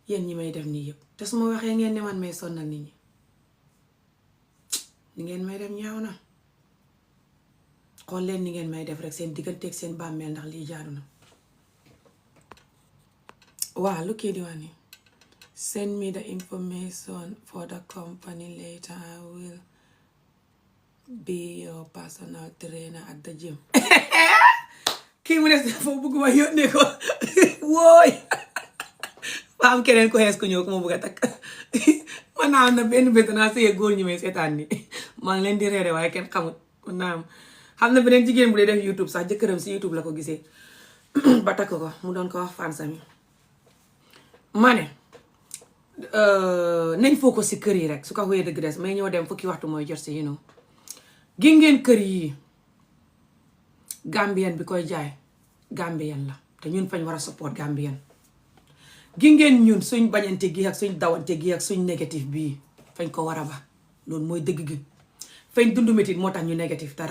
yéen ñi may def nii yëpp te su ma waxee ngeen ne man may sonnal nit ñi ni ngeen may def ñaaw na xool leen ni ngeen may def rek seen digganteeg seen bàmmeel ndax lii jaadu na waaw lu kii di wax ni send me the information for the company later I will be your personal trainer at the gym kii mu ne foofu bëgguma yónnee ko wooy ba am keneen ko xees ku ñëw ku ma bëgg a takk man naa am na benn bés naa sëyee góor ñi may seetaan ni maa ngi leen di reere waaye kenn xamut man naa am xam na beneen jigéen bu dee def YouTube sax jëkkëram si YouTube la ko gisee ba takk ko mu doon ko wax fan sami ma ne nañ foo ko si kër yi rek su ko wéyee dëgg des may ñëw dem fukki waxtu mooy jot si you know gi ngeen kër yi Gambien bi koy jaay Gambien la te ñun fañ war a support Gambien gi ngeen ñun suñ bañante gi ak suñ dawante gi ak suñ négatif bii fañ ko war a ba loolu mooy dëgg gi fañ dund métit moo tax ñu négatif te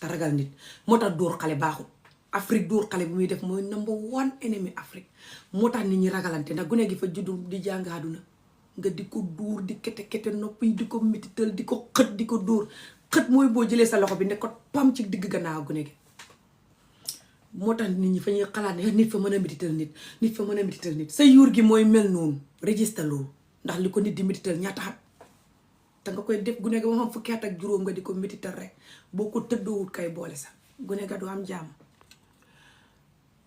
ragal nit moo tax dóor xale baaxul Afrique dóor xale bu muy def mooy number one enemy Afrique moo tax nit ñi ragalante ndax gune gi fa juddu di jàng àdduna nga di ko dóor di kete nopp yi di ko métital di ko xët di ko dóor xët mooy boo jëlee sa loxo bi ne ko pam ci digg gannaaw gune gi moo tax nit ñi fa ñuy xalaat ne nit fa mën a métital nit fa mën a métital nit sa yuur gi mooy mel noonu registre loolu ndax li ko nit di métital ñaata at te nga koy def gune ga ba xam fukki at ak juróom nga di ko métital rek boo ko tëddoowut kay boole sax gune ga du am jàmm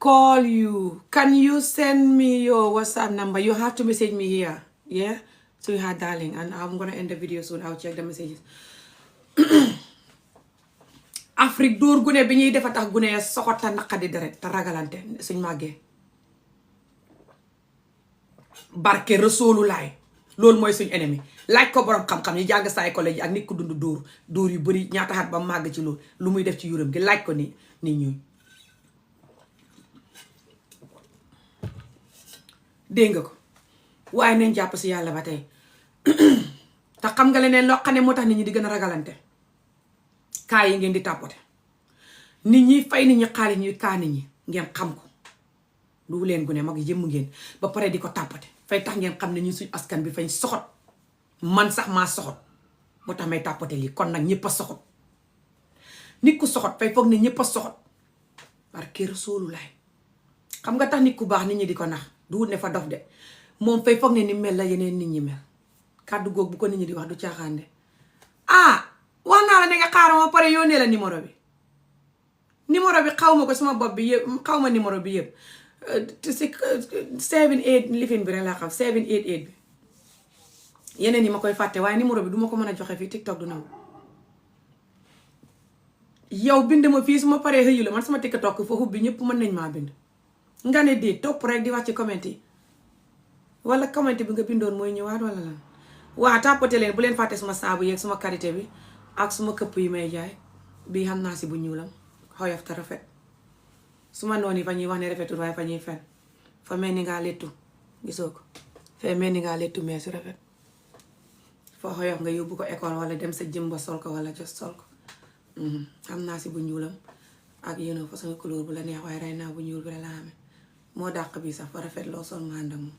call you can you send me your WhatsApp number you have to message me here yeah sweetheart darling and I'm gonna end the video soon I'll check the messages Afrique dóor gune bi ñuy defa tax gune ya soxot ta naqadi deret te ragalante suñ màggee barke Rasuulu laay loolu mooy suñ ennemi laaj ko borom xam-xam yi jàng psychologie ak nit ku dund dóor yu bari ñaata xat ba màgg ci loolu lu muy def ci yuram gi laaj ko ni ñuy dégg nga ko waaye nañ jàpp si yàlla ba tey te xam nga leneen loo xam ne moo tax nit ñi di gën a ragalante kaa yi ngeen di tàppote nit ñi fay nit ñi xaalis ñuy kaa nit ñi ngeen xam ko lu leen gune mag jëmm ngeen ba pare di ko tàppote fay tax ngeen xam ne ñun suñu askan bi fañ soxot man sax maa soxot moo tax may tàppote lii kon nag ñëpp a soxot nit ku soxot fay foog ne ñëpp a soxot barke Rasuulu laay xam nga tax nit ku baax nit ñi di ko nax du wut ne fa dof de moom fay foog ne ni mel la yeneen nit ñi mel kàddu googu bu ko nit ñi di wax du caaxaan de wax naa la ne nga xaaral ma pare yónnee la numéro bi xaw ma ko suma bopp bi yëpp xaw ma numéro bi yëpp si 78 lifin bi rek laa xam 788 bi yeneen yi ma koy fàtte waaye numéro bi duma ko mën a joxe fii TikTok du nangu yow bind ma fii su ma paree xëyu la man sama TikTok foofu bi ñëpp mën nañ maa bind nga ne dee topp rek di wax ci comment yi wala comment bi nga bindoon mooy ñëwaat wala lan waa tàppate leen bu leen fàtte suma saabu yeeg suma karité bi ak suma këpp yi may jaay bii xam naa si bu ñuulam xoyof te rafet suma noon yi fa ñuy wax ne rafetul waaye fa ñuy fen fa mel ni ngaa lettu gisoo ko fa mel ni ngaa lettu mais su rafet fa xoyof nga yóbbu ko école wala dem sa jëmba sol ko wala jos sol ko xam naa si bu ñuulam ak yéen façon couleur bu la neex waaye rey naa bu ñuul bi la amee moo dàq bi sax fa rafet loo sol mu ànd ak moom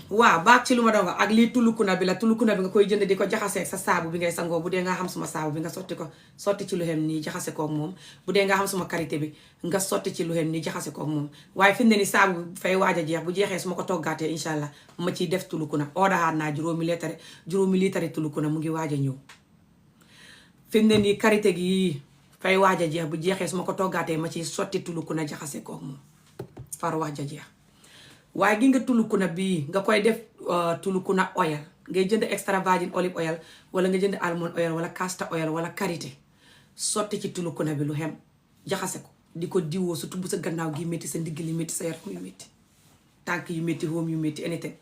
waaw baax ci lu ma doon wax ak lii tulukuna bi la tulukuna bi nga koy jënd di ko jaxasee sa saabu bi ngay sangoo bu dee nga xam suma saabu bi nga sotti ci lu xem nii jaxase kook moom bu dee nga xam suma karité bi nga sotti ci lu xem nii jaxase kook moom waaye fi mu ne ni saabu bi fay waaj a jeex bu jeexee su ma ko toggaatee incha allah ma ciy def tulukuna oodaxaat naa juróomi liitare tulukuna mu ngi waaj a ñëw fi mu ne nii karité gi fay waaj a jeex bu jeexee su ma ko toggaatee ma ciy sotti tulukuna jaxase kook moom far waaj a jeex waaye gi nga tulukuna bii nga koy def tulukuna oil ngay jënd extra virgin olive oil wala nga jënd almond oil wala castor oil wala karité sotti ci tulukuna bi lu xem jaxase ko di ko diwoo surtout bu sa gannaaw gi métti sa ndigg li métti sa yaram yu métti tànk yu métti home yu métti anything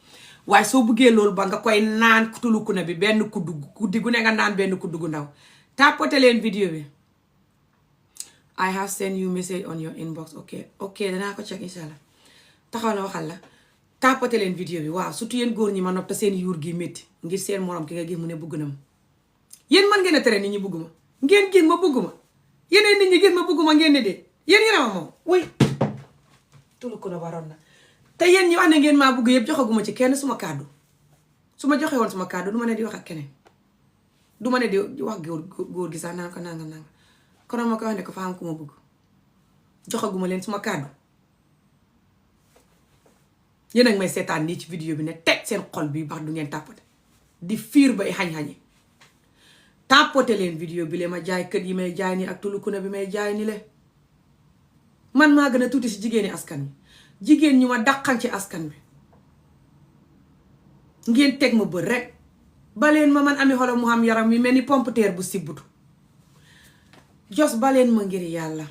waaye soo buggee loolu ba nga koy naan tulukuna bi benn guddi gu ne nga naan benn kuddu gu ndaw tapote leen vidéo bi I have sent you message on your inbox ok danaa ko check inshallah taxaw na waxal la tàppate leen vidéo bi waaw surtout yéen góor ñi ma nopp te seen yuur gi métti ngir seen morom ki nga gis mu ne bëgg na ma yéen man ngeen a tere nit ñi bëgg ma ngeen gis ma bëgg ma yeneen nit ñi gis ma bëgg ma ngeen ne dee yéen yéen a ma moom wuy tulu ko na waroon na te yéen ñi wax ne ngeen maa bëgg yëpp joxaguma ci kenn suma kàddu su ma joxe woon suma kàddu du ma ne di wax ak keneen du ma ne di wax góor gi sax nanga konoon ma ko wax ne ko fa am ku ma bëgg joxaguma leen suma kàddu yéen ak may seetaan nii ci vidéo bi ne teg seen xol bi baax du ngeen tàppate di fiir bay xañ-xañi tàppate leen vidéo bi le ma jaay kët yi may jaay nii ak tulukuna bi may jaay ni le man maa gën a tuuti si jigéeni askan bi jigéen ñu ma daqan ci askan bi ngeen teg ma bët rek baleen ma man ami xolo mu xam yaram wi mel ni pompiteer bu sibbutu jos baleen ma ngir yàlla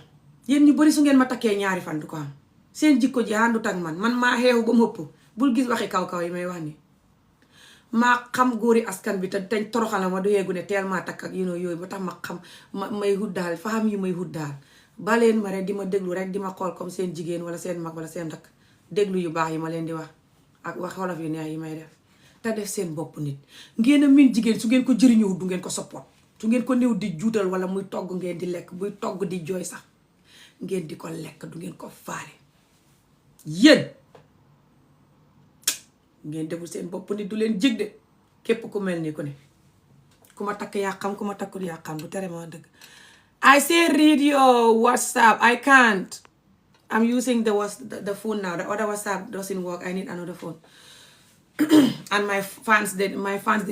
yéen ñu bari su ngeen ma takkee ñaari fan du ko am seen jikko ji àndut ak man maa xeexu ba mu ëpp bul gis waxi kaw-kaw yi may wax ni maa xam góori askan bi te dañ toroxala ma du yeegu ne teel maa takk ak yooyu ba tax ma xam may huddaal fa xam yi may huddaal baleen ma rek di ma déglu rek di ma xool comme seen jigéen wala seen mag wala seen rakk déglu yu baax yi ma leen di wax ak wax wolof yu neex yi may def te def seen bopp nit ngeen a miin jigéen su ngeen ko jëriñoo du ngeen ko soppoot su ngeen ko néew di juutal wala muy togg ngeen di lekk buy togg di jooy sax ngeen di ko lekk du ngeen ko faale yéen ngeen deful seen bopp nit du leen jig de képp ku mel ni ku ne ku ma takk yaa xam ku ma takkul yaa xam du tere ma dëgg I say read your WhatsApp. I can't. I'm using the phone now. The other WhatsApp doesn't work. I need another phone. And my fans, they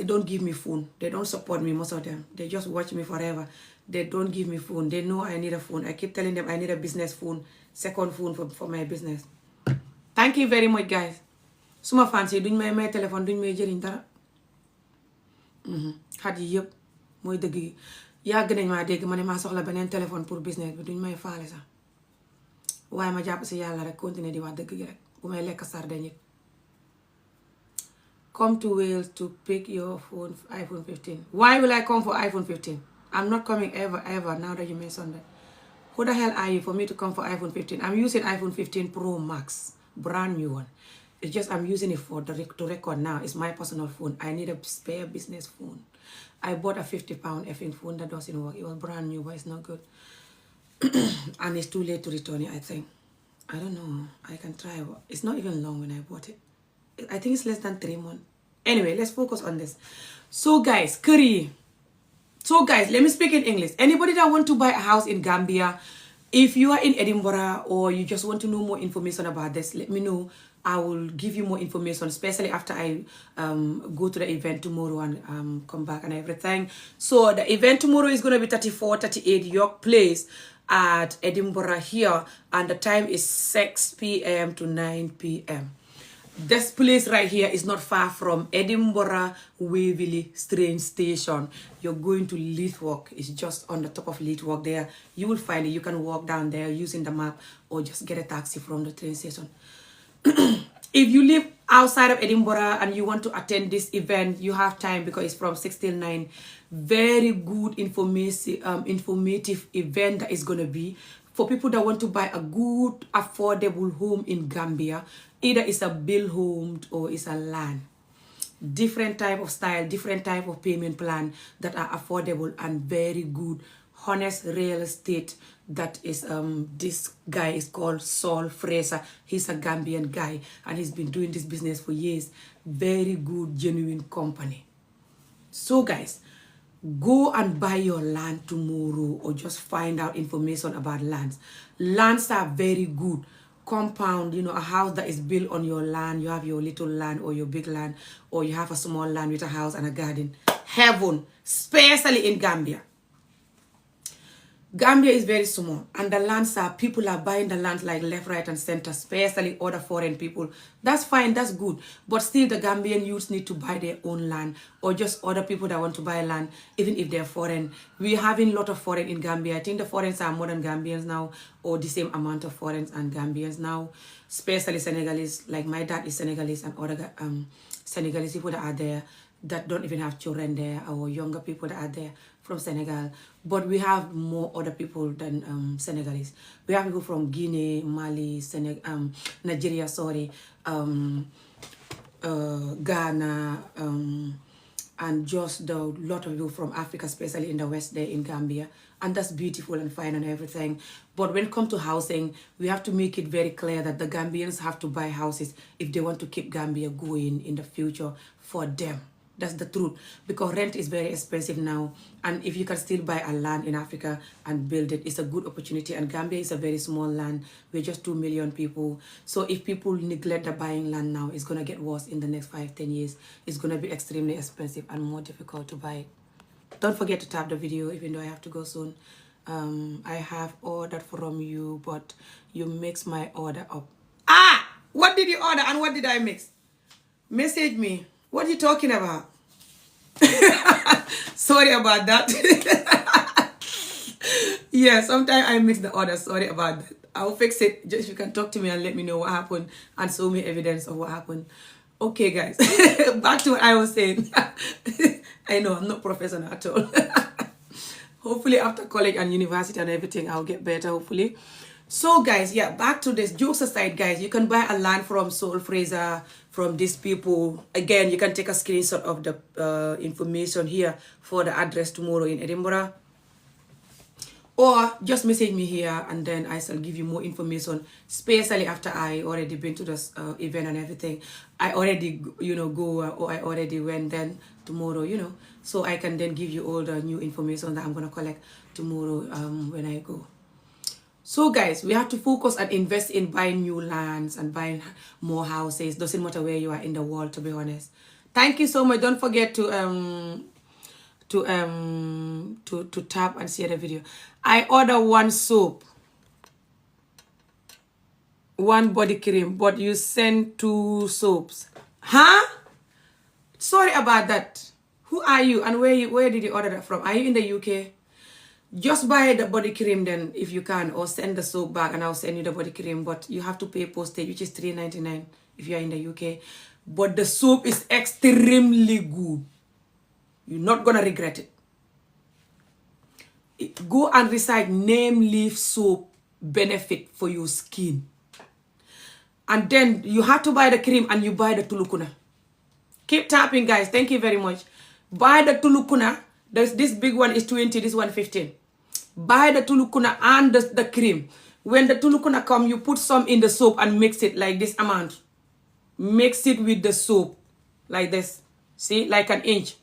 don't give me phone. They don't support me, most of them. They just watch me forever. They don't give me phone. They know I need a phone. I keep telling them I need a business phone. Second phone for my business. Thank you very much, guys. Suma fans yi duñ may téléphone duñ may jëriñ dara. Xat yi yëpp mooy dëgg yi. yàgg nañ maa dégg ma ne maa soxla beneen téléphone pour business bi duñ may faale sax waaye ma jàpp si yàlla rek continuer di wax dëgg gi rek bu may lekk sarde ñit come to Wales to pick your phone iPhone 15 why will I come for iPhone 15 I'm not coming ever now that you mentioned that. Who the hell are you for me to come for iPhone 15? I'm using iPhone 15 Pro Max brand new one. It's just I'm using it to record now. It's my personal phone. I need a spare business phone. I bought a £50 effing phone that doesn't work. It was brand new, but it's not good. And it's too late to return it, I think. I don't know. I can try. It's not even long when I bought it. I think it's less than 3 months. Anyway, let's focus on this. So guys, curry. So guys, let me speak in English. Anybody that want to buy a house in Gambia, if you are in Edinburgh or you just want to know more information about this, let me know. I will give you more information, especially after I go to the event tomorrow and come back and everything. So the event tomorrow is going to be 3438 York Place at Edinburgh here, and the time is 6 p.m. to 9 p.m. This place right here is not far from Edinburgh Waverley train station. You're going to Leithwalk. It's just on the top of Leithwalk there. You will find it. You can walk down there using the map or just get a taxi from the train station. If you live outside of Edinburgh and you want to attend this event, you have time because it's from 6 till 9. Very good informative event that is going to be for people that want to buy a good, affordable home in Gambia. Either it's a build home or it's a land. Different type of style, different type of payment plan that are affordable and very good, honest real estate. That is, this guy is called Saul Fraser. He's a Gambian guy and he's been doing this business for years. Very good, genuine company. So guys, go and buy your land tomorrow or just find out information about lands. Lands are very good. Compound, a house that is built on your land. You have your little land or your big land, or you have a small land with a house and a garden. Heaven, especially in Gambia. Gambia is very small and the lands are, people are buying the land like left, right and center, especially other foreign people. That's fine, that's good. But still the Gambian youths need to buy their own land or just other people that want to buy land, even if they're foreign. We're having a lot of foreign in Gambia. I think the foreigners are more than Gambians now, or the same amount of foreigners and Gambians now, especially Senegalese. Like my dad is Senegalese and other Senegalese people that are there. that don't even have children there, or younger people that are there from Senegal. But we have more other people than Senegalese. We have people from Guinea, Mali, Nigeria, Ghana, and just the lot of people from Africa, especially in the West there in Gambia. And that's beautiful and fine and everything. But when it comes to housing, we have to make it very clear that the Gambians have to buy houses if they want to keep Gambia going in the future for them. That's the truth, because rent is very expensive now, and if you can still buy a land in Africa and build it, it's a good opportunity. And Gambia is a very small land. We're just 2 million people. So if people neglect the buying land now, it's going to get worse in the next 5-10 years. It's going to be extremely expensive and more difficult to buy it. Don't forget to tap the video, even though I have to go soon. I have ordered from you, but you mix my order up. What did you order and what did I mix? Message me. What are you talking about? Sorry about that. Yeah, sometimes I mix the order. Sorry about that. I'll fix it. Just you can talk to me and let me know what happened and show me evidence of what happened. Okay, guys. Back to what I was saying. I know I'm not professional at all. Hopefully after college and university and everything, I'll get better, hopefully. So guys, yeah, back to this. Jokes aside, guys, you can buy a land from Soul Fraser, from these people. Again, you can take a screenshot of the information here for the address tomorrow in Edinburgh. Or just message me here and then I shall give you more information, especially after I already been to this event and everything. I already, go, or I already went then tomorrow, So I can then give you all the new information that I'm going to collect tomorrow when I go. So guys, we have to focus and invest in buying new lands and buying more houses. Doesn't matter where you are in the world, to be honest. Thank you so much. Don't forget to tap and share the video. I order 1 soap, 1 body cream, but you send 2 soaps. Huh? Sorry about that. Who are you and where did you order that from? Are you in the UK? Just buy the body cream then if you can, or send the soap back and I'll send you the body cream, but you have to pay postage, which is $3.99 if you're in the UK. But the soap is extremely good. You're not gonna regret it. Go and recite neem leaf soap benefit for your skin. And then you have to buy the cream and you buy the tulukuna. Keep tapping, guys. Thank you very much. Buy the tulukuna. This big one is 20, this one 15. Buy the tulukuna and the cream. When the tulukuna come, you put some in the soap and mix it like this amount. Mix it with the soap like this. See, like an inch.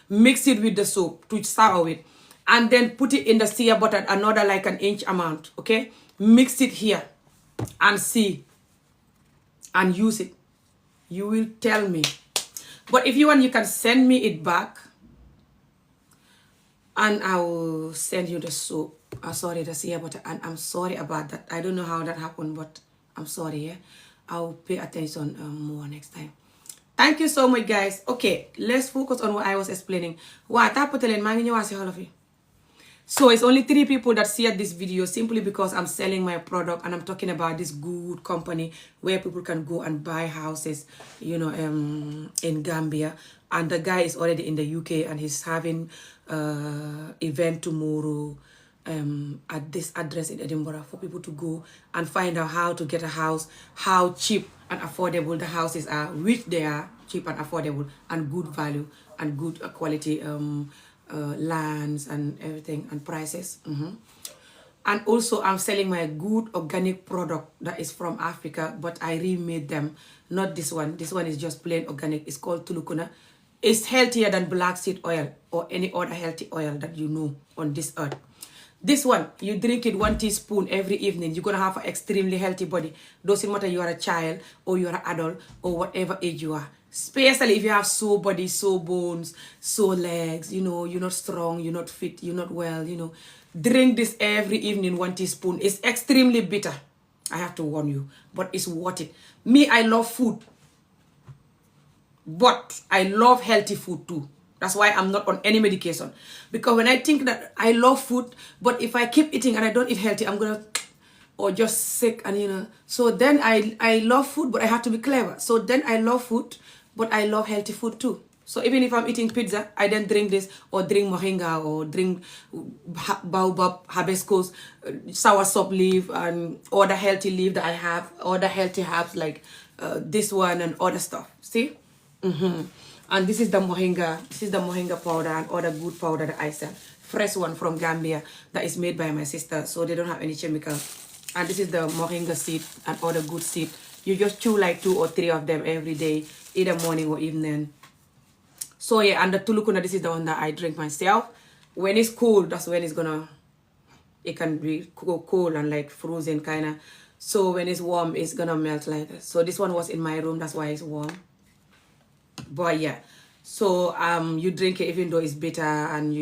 Mix it with the soap to start with. And then put it in the shea butter, another like an inch amount. Okay? Mix it here and see. And use it. You will tell me. But if you want, you can send me it back. And I will send you the soap. Sorry, the shea butter. And I'm sorry about that. I don't know how that happened, but I'm sorry, yeah? I'll pay attention more next time. Thank you so much, guys. Okay, let's focus on what I was explaining. So it's only 3 people that see this video simply because I'm selling my product and I'm talking about this good company where people can go and buy houses, in Gambia. And the guy is already in the UK and he's having event tomorrow at this address in Edinburgh for people to go and find out how to get a house, how cheap and affordable the houses are, which they are cheap and affordable and good value and good quality lands and everything and prices. And also I'm selling my good organic product that is from Africa, but I remade them. Not this one. This one is just plain organic. It's called Tulukuna. It's healthier than black seed oil or any other healthy oil that you know on this earth. This one, you drink it 1 teaspoon every evening. You're going to have an extremely healthy body. Doesn't matter you are a child or you are an adult or whatever age you are. Especially if you have sore body, sore bones, sore legs, you're not strong, you're not fit, you're not well, Drink this every evening, 1 teaspoon. It's extremely bitter. I have to warn you. But it's worth it. Me, I love food. But I love healthy food too. That's why I'm not on any medication. Because when I think that I love food, but if I keep eating and I don't eat healthy, I'm going to, or just sick and So then I love food, but I have to be clever. So then I love food, but I love healthy food too. So even if I'm eating pizza, I then drink this or drink moringa or drink baobab, hibiscus, soursop leaf, and other healthy leaf that I have, other healthy herbs like this one and other stuff. See? And this is the moringa. This is the moringa powder and other good powder that I sell. Fresh one from Gambia that is made by my sister, so they don't have any chemical. And this is the moringa seed and other good seed. You just chew like 2 or 3 of them every day, either morning or evening. So yeah, and the tulukuna, this is the one that I drink myself. When it's cold, that's when it can be cold and like frozen kind of. So when it's warm, it's gonna melt like this. So this one was in my room, that's why it's warm. But yeah, so you drink it even though it's bitter, and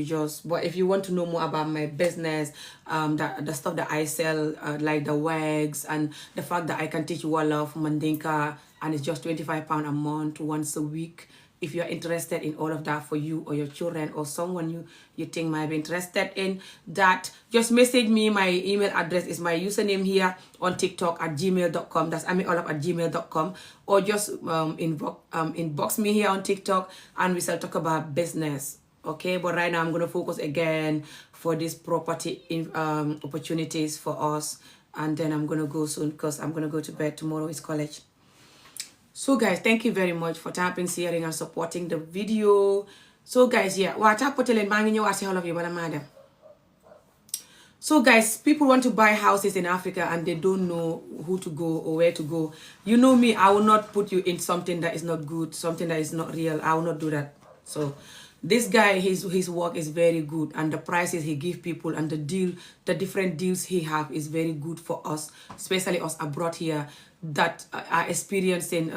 but if you want to know more about my business, the stuff that I sell, like the wags and the fact that I can teach Wolof, Mandinka, and it's just £25 a month, once a week. If you're interested in all of that for you or your children or someone you think might be interested in that, just message me. My email address is my username here on TikTok at gmail.com. That's amiolaf@gmail.com. Or just inbox me here on TikTok and we shall talk about business. Okay, but right now I'm going to focus again for these property opportunities for us. And then I'm going to go soon because I'm going to go to bed. Tomorrow is college. So guys, thank you very much for tapping, sharing, and supporting the video. So guys, yeah, so guys, people want to buy houses in Africa and they don't know who to go or where to go. You know me, I will not put you in something that is not good, something that is not real. I will not do that. So this guy, his work is very good, and the prices he give people and the different deals he have is very good for us, especially us abroad here that are experiencing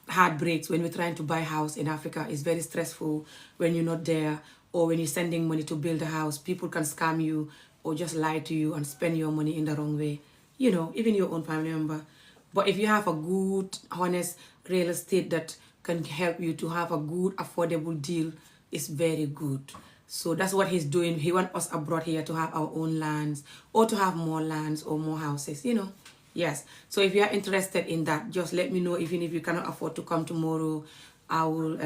heartbreaks when we're trying to buy a house in Africa. It's very stressful when you're not there, or when you're sending money to build a house. People can scam you or just lie to you and spend your money in the wrong way. You know, even your own family member. But if you have a good, honest real estate that can help you to have a good, affordable deal, it's very good. So that's what he's doing. He wants us abroad here to have our own lands, or to have more lands or more houses, you know. Yes. So if you are interested in that, just let me know. Even if you cannot afford to come tomorrow, I will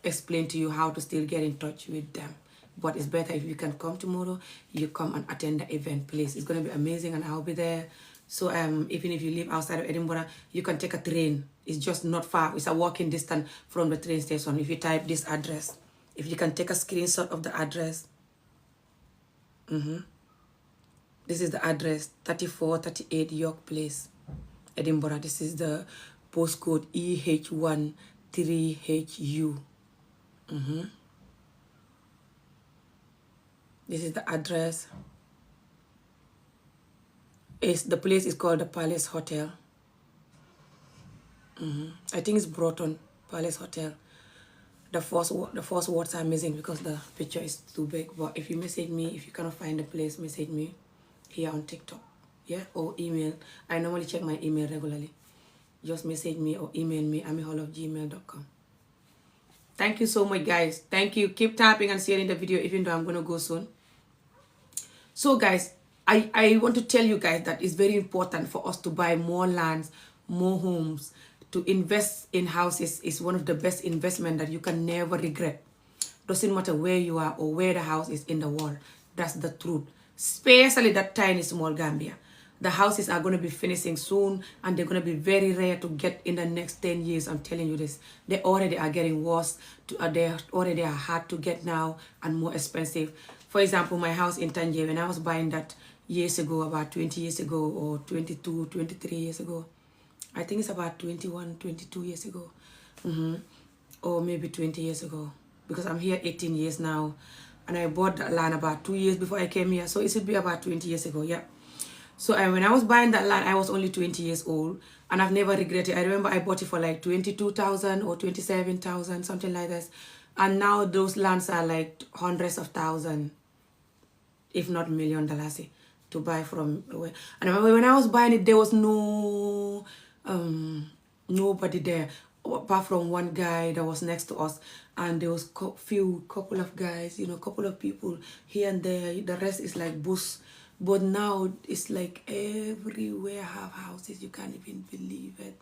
explain to you how to still get in touch with them. But it's better if you can come tomorrow, you come and attend the event, please. It's going to be amazing and I'll be there. So even if you live outside of Edinburgh, you can take a train. It's just not far. It's a walking distance from the train station. If you type this address, if you can take a screenshot of the address. This is the address, 3438 York Place, Edinburgh. This is the postcode EH1 3HU. This is the address. The place is called the Palace Hotel. I think it's Broughton Palace Hotel. The first words are missing because the picture is too big. But if you message me, if you cannot find the place, message me here on TikTok, yeah, or email. I normally check my email regularly. Just message me or email me, amiolaf@gmail.com. Thank you so much, guys. Thank you. Keep tapping and sharing the video, even though I'm going to go soon. So, guys, I want to tell you guys that it's very important for us to buy more lands, more homes. To invest in houses is one of the best investment that you can never regret. Doesn't matter where you are or where the house is in the world. That's the truth. Especially that tiny small Gambia. The houses are going to be finishing soon, and they're going to be very rare to get in the next 10 years. I'm telling you this. They already are getting worse. They already are hard to get now and more expensive. For example, my house in Tangier, when I was buying that years ago, about 20 years ago, or 22, 23 years ago. I think it's about 21, 22 years ago. Or maybe 20 years ago. Because I'm here 18 years now. And I bought that land about 2 years before I came here. So it should be about 20 years ago, yeah. So when I was buying that land, I was only 20 years old. And I've never regretted it. I remember I bought it for like 22,000 or 27,000, something like this. And now those lands are like hundreds of thousands, if not $1 million, to buy from. And I remember when I was buying it, there was nobody there apart from one guy that was next to us, and there was couple of guys, couple of people here and there. The rest is like bush. But now it's like everywhere have houses. You can't even believe it.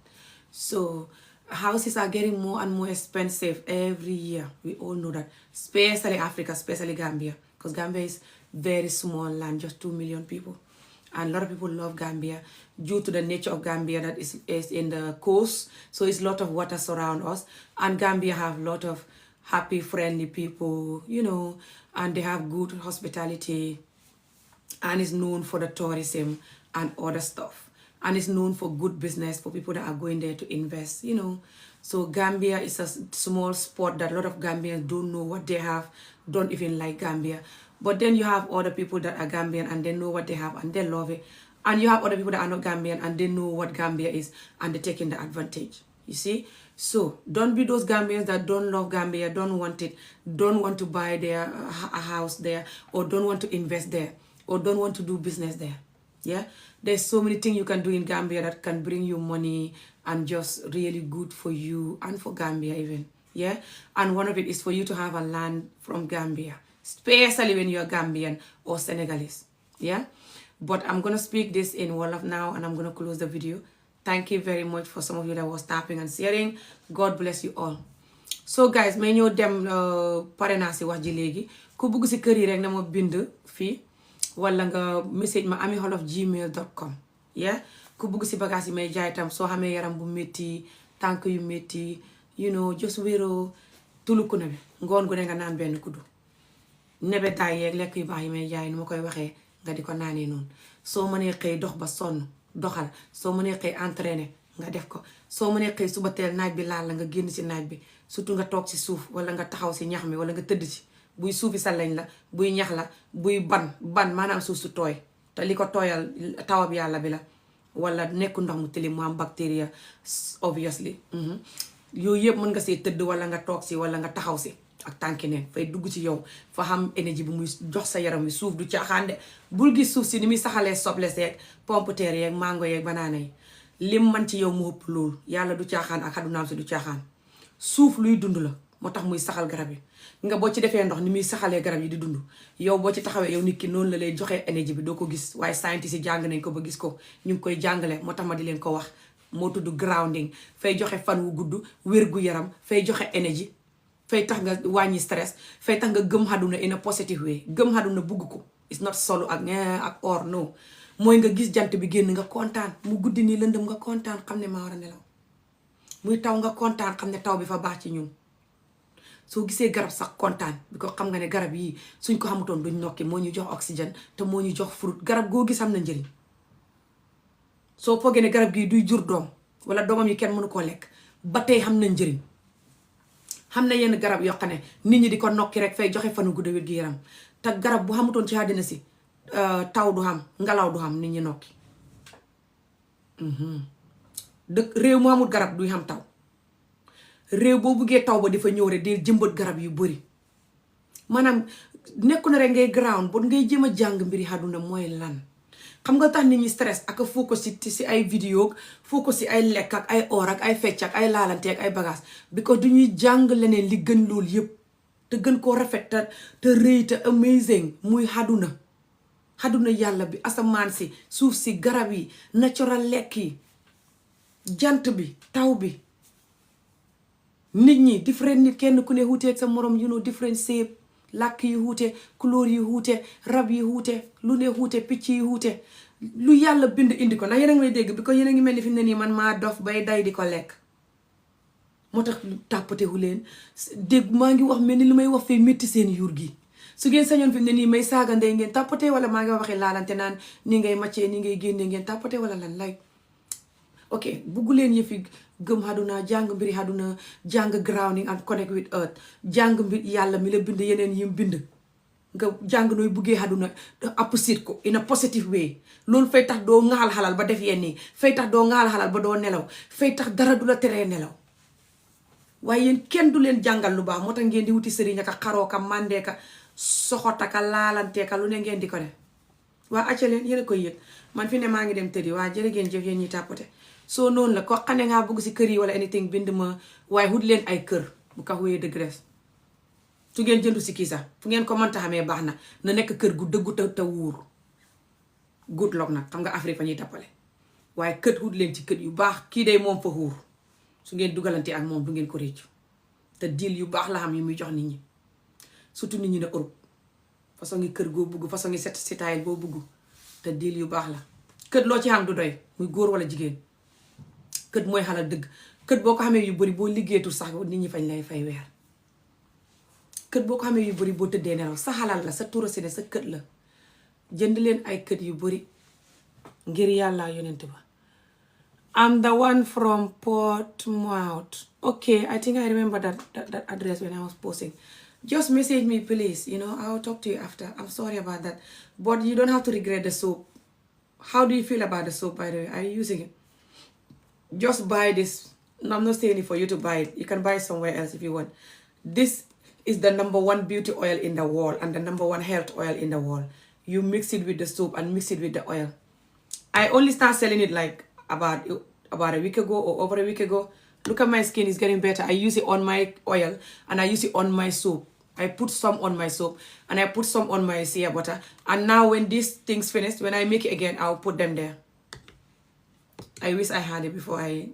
So houses are getting more and more expensive every year. We all know that, especially Africa, especially Gambia, because Gambia is very small land, just 2 million people. And a lot of people love Gambia due to the nature of Gambia that is in the coast. So it's a lot of water surround us. And Gambia have a lot of happy, friendly people, and they have good hospitality. And it's known for the tourism and other stuff. And it's known for good business for people that are going there to invest, So Gambia is a small spot that a lot of Gambians don't know what they have, don't even like Gambia. But then you have other people that are Gambian and they know what they have and they love it. And you have other people that are not Gambian and they know what Gambia is and they're taking the advantage. You see? So don't be those Gambians that don't love Gambia, don't want it, don't want to buy a house there, or don't want to invest there, or don't want to do business there. Yeah? There's so many things you can do in Gambia that can bring you money and just really good for you and for Gambia even. Yeah? And one of it is for you to have a land from Gambia, especially when you're Gambian or Senegalese. Yeah? But I'm going to speak this in Wolof now and I'm going to close the video. Thank you very much for some of you that was tapping and sharing. God bless you all. So guys, may ñoo dem pare naa si wax ji léegi ku bugg si kër yi rek na ma bind fii wala nga message ma amiholof@gmail.com. yeah ku bugg si bagage yi may jaay tam soo xamee yaram bu métti tànk yu métti just wéeroo tuluku na bi ngoon gu ne nga naan benn kuddu nebe daay yeeg lekk yu baax yi may jaay ni ma koy waxee nga di ko naanee noonu soo mënee xëy dox ba sonn doxal soo mënee xëy entraîner nga def ko soo mënee xëy suba teel naaj bi laal la nga génn ci naaj bi surtout nga toog ci suuf wala nga taxaw ci ñax mi wala nga tëdd ci buy suufi sa lañ la buy ñax la buy ban maanaam suuf su tooy te li ko tooyal tawab yàlla bi la wala nekku ndox mu tilim mu am bacteria obviously yooyu yëpp mën nga see tëdd wala nga toog ci wala nga taxaw ci ak tànki neen fay dugg ci yow fa xam énergie bu muy jox sa yaram wi suuf du caaxaan de bul gis suuf si ni muy saxalee soble seeg pomputeer yeeg mango yeeg banaana yi lim man ci yow mu ëpp loolu yàlla du caaxaan ak xadunaam si du caaxaan suuf luy dund la moo tax muy saxal garab yi nga boo ci defee ndox ni muy saxalee garab yi di dund yow boo ci taxawee yow nit ki noonu la lay joxee énergie bi doo ko gis waaye scientist yi jàng nañ ko ba gis ko ñu ngi koy jàngale moo tax ma di leen ko wax moo tudd grounding fay joxe fan wu gudd wér gu yaram fay joxe énergie fay tax nga wàññi stress fay tax nga gëm xaduna in a positive way gëm xaduna bugg ko it's not solo ak or no mooy nga gis jant bi génn nga kontaan mu guddi nii lëndëm nga kontaan xam ne maa war a nelaw muy taw nga kontaan xam ne taw bi fa baax ci ñun soo gisee garab sax kontaan bi ko xam nga ne garab yii suñ ko xamutoon duñ nokki moo ñu jox oxygène te moo ñu jox fruit garab goo gis am na njëriñ soo foogee ne garab gii duy jur doom wala doomam yi kenn mënu koo lekk ba tey xam na njëriñ xam na yenn garab yoo xam ne nit ñi di ko nokki rek fay joxe fanu gudde wér gi yaram te garab bu xamutoon ci àddina si taw du xam ngelaw du xam nit ñi nokki dëkk réew mu amul garab duy xam taw réew boo buggee taw ba di fa ñëw rek di jëmbat garab yu bari maanaam nekku na rek ngay ground bon ngay jéem a jàng mbiri àdduna mooy lan xam nga tax nit ñi stress ak foo ko si ay vidéo foo ko si ay lekk ak ay or ak ay fecc ak ay laalante ak ay bagage because du ñuy jàng leneen li gën loolu yëpp te gën koo rafet te rëy te amazing muy xaduna yàlla bi asamaan si suuf si garab yi natural lekk yi jant bi taw bi nit ñi different nit kenn ku ne wuuteeg sa morom different shape làkk yi wuute couleur yi wuute rab yi wuute lu ne wuute picc yi wuute lu yàlla bind indi ko ndax yéen a ngi may dégg bi ko yéen a ngi mel ni fi mu ne nii man maa dof bay day di ko lekk moo tax tàppatewu leen dégg maa ngi wax mel ni li may wax fee métti seen yuur gi su ngeen sañoon fi mu ne nii may saaga ndey ngeen tàppate wala maa ngi waxee laalante naan ni ngay màccee ni ngay génne ngeen tàppate wala lan lay ok buggu leen yëfi gëm àdduna jàng mbiri àdduna jàng grounding and connect with earth jàng mbir yàlla mi la bind yeneen yi bind nga jàng nooy buggee àdduna appreciate ko in a positive way loolu fay tax doo ŋaal xalal ba def yenn yi fay tax doo ŋaal xalal ba doo nelaw fay tax dara du la teree nelaw waaye yéen kenn du leen jàngal lu baax moo tax ngeen di wuti sëriñ aka xaroo ka màndeeka soxotaka laalanteeka lu ne ngeen di ko def waa acca leen yéen a koy yëg man fi ne maa ngi dem tëddi waa jërë ngeen jëf yéen ñi tàppate soo noonu la ko xam ne ngaa bëgg si kër yi wala anything bind ma waaye wut leen ay kër bu ka wéyee dëgg res su ngeen jëndu si kii sax fu ngeen ko mënta xamee baax na nekk kër gu dëggu te wuur good luck nag xam nga Afrique fa ñuy tappale waaye kët wut leen ci kët yu baax kii day moom fa wuur su ngeen dugalante ak moom du ngeen ko réccu te deal yu baax la xam yu muy jox nit ñi surtout nit ñi ne Europe façon ngi kër goo bugg façon ngi set style boo bugg te deal yu baax la kët loo ci xam du doy muy góor wala jigéen kët mooy xalal dëgg kët boo ko xamee yu bari boo liggéeyatul sax nit ñi fañ lay fay weer kët boo ko xamee yu bari boo tëddee nelaw sa xalal la sa tura si ne sa kët la jënd leen ay kët yu bari ngir yàlla yonent ba I'm the one from Portsmouth. Okay, I think I remember that address when I was posting. Just message me, please. I'll talk to you after. I'm sorry about that. But you don't have to regret the soap. How do you feel about the soap, by the way? Are you using it? Just buy this. No, I'm not saying it for you to buy it. You can buy it somewhere else if you want. This is the #1 beauty oil in the world and the #1 health oil in the world. You mix it with the soap and mix it with the oil. I only start selling it like about a week ago or over a week ago. Look at my skin, it's getting better. I use it on my oil and I use it on my soap. I put some on my soap and I put some on my shea butter. And now when these things finish, when I make it again, I'll put them there. I wish I had it before I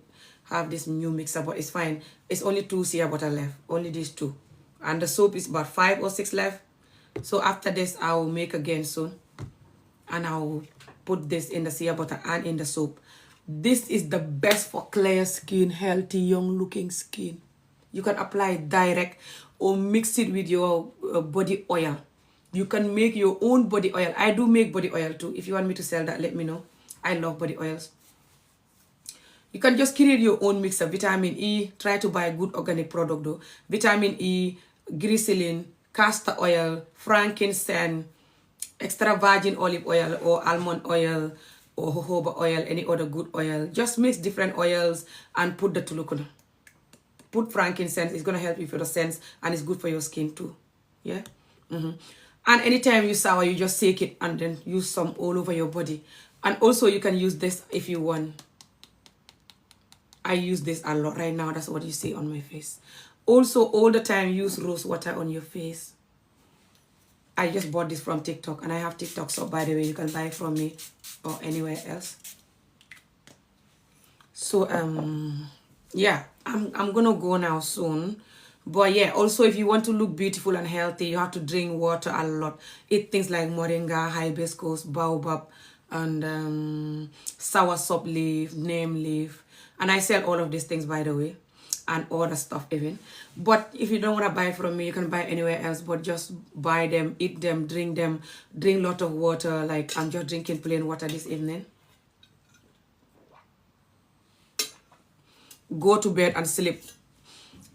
have this new mixer, but it's fine. It's only 2 shea butter left, only these 2. And the soap is about 5 or 6 left. So after this, I'll make again soon. And I'll put this in the shea butter and in the soap. This is the best for clear skin, healthy, young looking skin. You can apply it direct or mix it with your body oil. You can make your own body oil. I do make body oil too. If you want me to sell that, let me know. I love body oils. You can just create your own mixer. Vitamin E, try to buy good organic product though. Vitamin E, glycerin, castor oil, frankincense, extra virgin olive oil or almond oil, or jojoba oil, any other good oil. Just mix different oils and put the tulukuna. Put frankincense. It's going to help you for the scents and it's good for your skin too. Yeah? And anytime you shower, you just shake it and then use some all over your body. And also you can use this if you want. I use this a lot right now. That's what you see on my face. Also, all the time, use rose water on your face. I just bought this from TikTok and I have TikTok, so by the way, you can buy it from me or anywhere else. So yeah, I'm gonna go now soon. But yeah, also if you want to look beautiful and healthy, you have to drink water a lot. Eat things like moringa, hibiscus, baobab, and soursop leaf, neem leaf. And I sell all of these things, by the way, and other stuff even. But if you don't want to buy from me, you can buy anywhere else, but just buy them, eat them, drink a lot of water. Like I'm just drinking plain water this evening. Go to bed and sleep.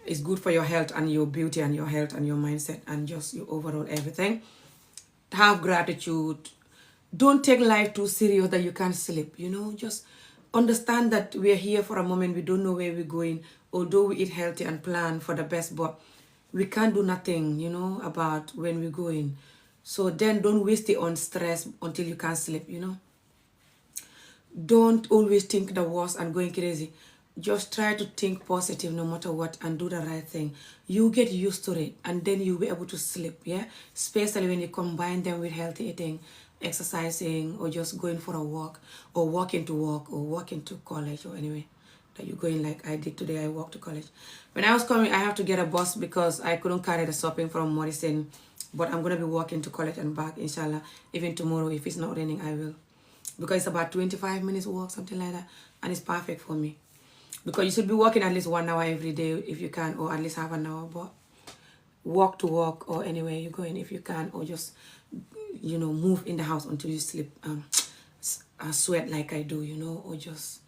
It's good for your health and your beauty and your health and your mindset and just your overall everything. Have gratitude. Don't take life too serious that you can't sleep, just understand that we are here for a moment. We don't know where we're going, although we eat healthy and plan for the best, but we can't do nothing, about when we're going. So then don't waste it on stress until you can't sleep, Don't always think the worst and going crazy. Just try to think positive no matter what and do the right thing. You get used to it and then you'll be able to sleep, yeah? Especially when you combine them with healthy eating, exercising, or just going for a walk, or walking to work, or walking to college, or anyway that you're going like I did today. I walked to college. When I was coming, I have to get a bus because I couldn't carry the shopping from Morrison, but I'm going to be walking to college and back, inshallah. Even tomorrow, if it's not raining, I will. Because it's about 25 minutes walk, something like that, and it's perfect for me. Because you should be walking at least 1 hour every day if you can, or at least half an hour, but walk to work or anywhere you're going if you can, or just move in the house until you sleep, sweat like I do, or just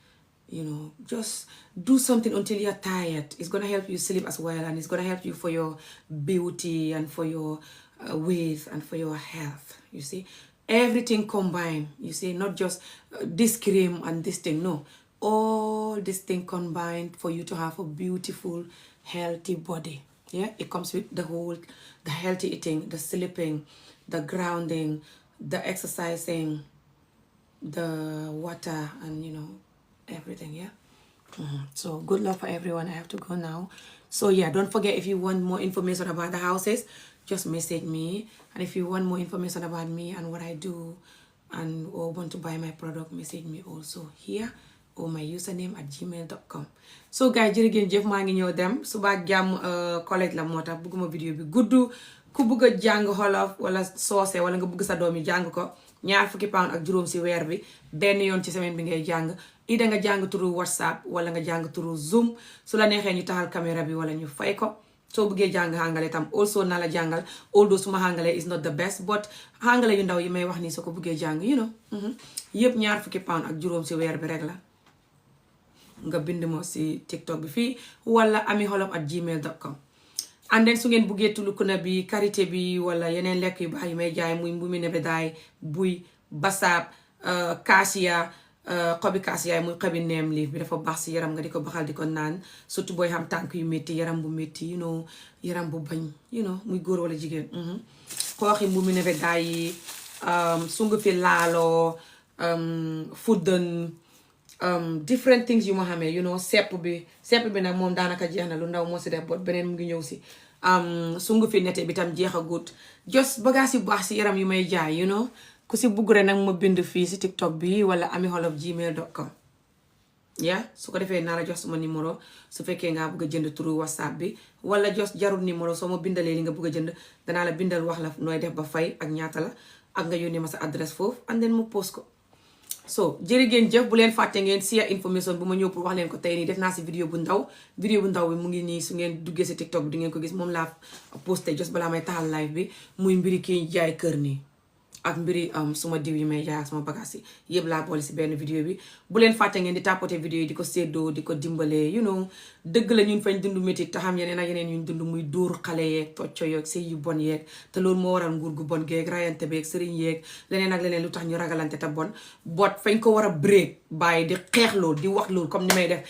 do something until you're tired. It's going to help you sleep as well, and it's going to help you for your beauty and for your weight and for your health, you see. Everything combined, you see, not just this cream and this thing, no. All this thing combined for you to have a beautiful, healthy body, yeah. It comes with the healthy eating, the sleeping, the grounding, the exercising, the water, and everything, yeah. So good luck for everyone. I have to go now. So yeah, don't forget, if you want more information about the houses, just message me. And if you want more information about me and what I do, or want to buy my product, message me also here or my username at gmail.com. so guys jërë ngeen jëf maa ngi ñëw dem suba ak jàmm collège la moo tax bëgguma vidéo bi gudd ku bëgg a jàng xolof wala soose wala nga bëgg sa doom yi jàng ko £20 ak juróom si weer bi benn yoon ci semaine bi ngay jàng ida nga jàng turu WhatsApp wala nga jàng turu Zoom su la neexee ñu taxal caméra bi wala ñu fay ko soo bëggee jàng hàngale tam also na la jàngal although suma hàngale is not the best but hàngale yu ndaw yi may wax nii soo ko bëggee jàng yëpp £20 ak juróom si weer bi rek la nga bind ma si TikTok bi fii wala amyxolof@gmail.com and then su ngeen buggee tulukuna bi karité bi wala yeneen lekk yu baax yi may jaay muy mbumi nebedaay buy basaab kaasiya xobi kaasiyaay muy xobi neem liif bi dafa baax si yaram nga di ko baxal di ko naan surtout booy xam tànk yu métti yaram bu métti yaram bu bañ muy góor wala jigéen xooxi mbumi nebedaay yi sungu fi laalo fuddan different things yu ma xamee sepp bi nag moom daanaka jeex na lu ndaw moo si def bot beneen mu ngi ñëw si sungu fi nete bi tam jeex a gut jos bagage yu baax si yaram yu may jaay ku si bugg rek nag ma bind fii si TikTok bi wala amyxolof@gmail.com su ko defee naa la jox suma numéro su fekkee ngaa bëgg a jënd turu WhatsApp bi wala jos jarul numéro soo ma bindalee li nga bëgg a jënd danaa la bindal wax la nooy def ba fay ak ñaata la ak nga yónnee ma sa adresse foofu and then mu post ko so jërë ngeen jëf bu leen fàtte ngeen share information bu ma ñëw pour wax leen ko tey nii def naa si vidéo bu ndaw bi mu ngi nii su ngeen duggee si TikTok bi di ngeen ko gis moom laa posté jos balaa may taxal live bi muy mbiri kii jaay kër nii ak mbiri suma diw yi may jaay ak suma bagage yi yëpp laa boole si benn vidéo bi bu leen fàtte ngeen di tapoter vidéo yi di ko séddoo di ko dimbalee dëgg la ñun fañ dund métti te xam yeneen ak yeneen yuñ dund muy dóor xale yeeg tocco yeeg sëy yu bon yeeg te loolu moo waral nguur gu bon geeg rayante beeg sëriñ yeeg leneen ak leneen lu tax ñu ragalante te bon bot fañ ko war a break bàyyi di xeex loolu di wax loolu comme ni may def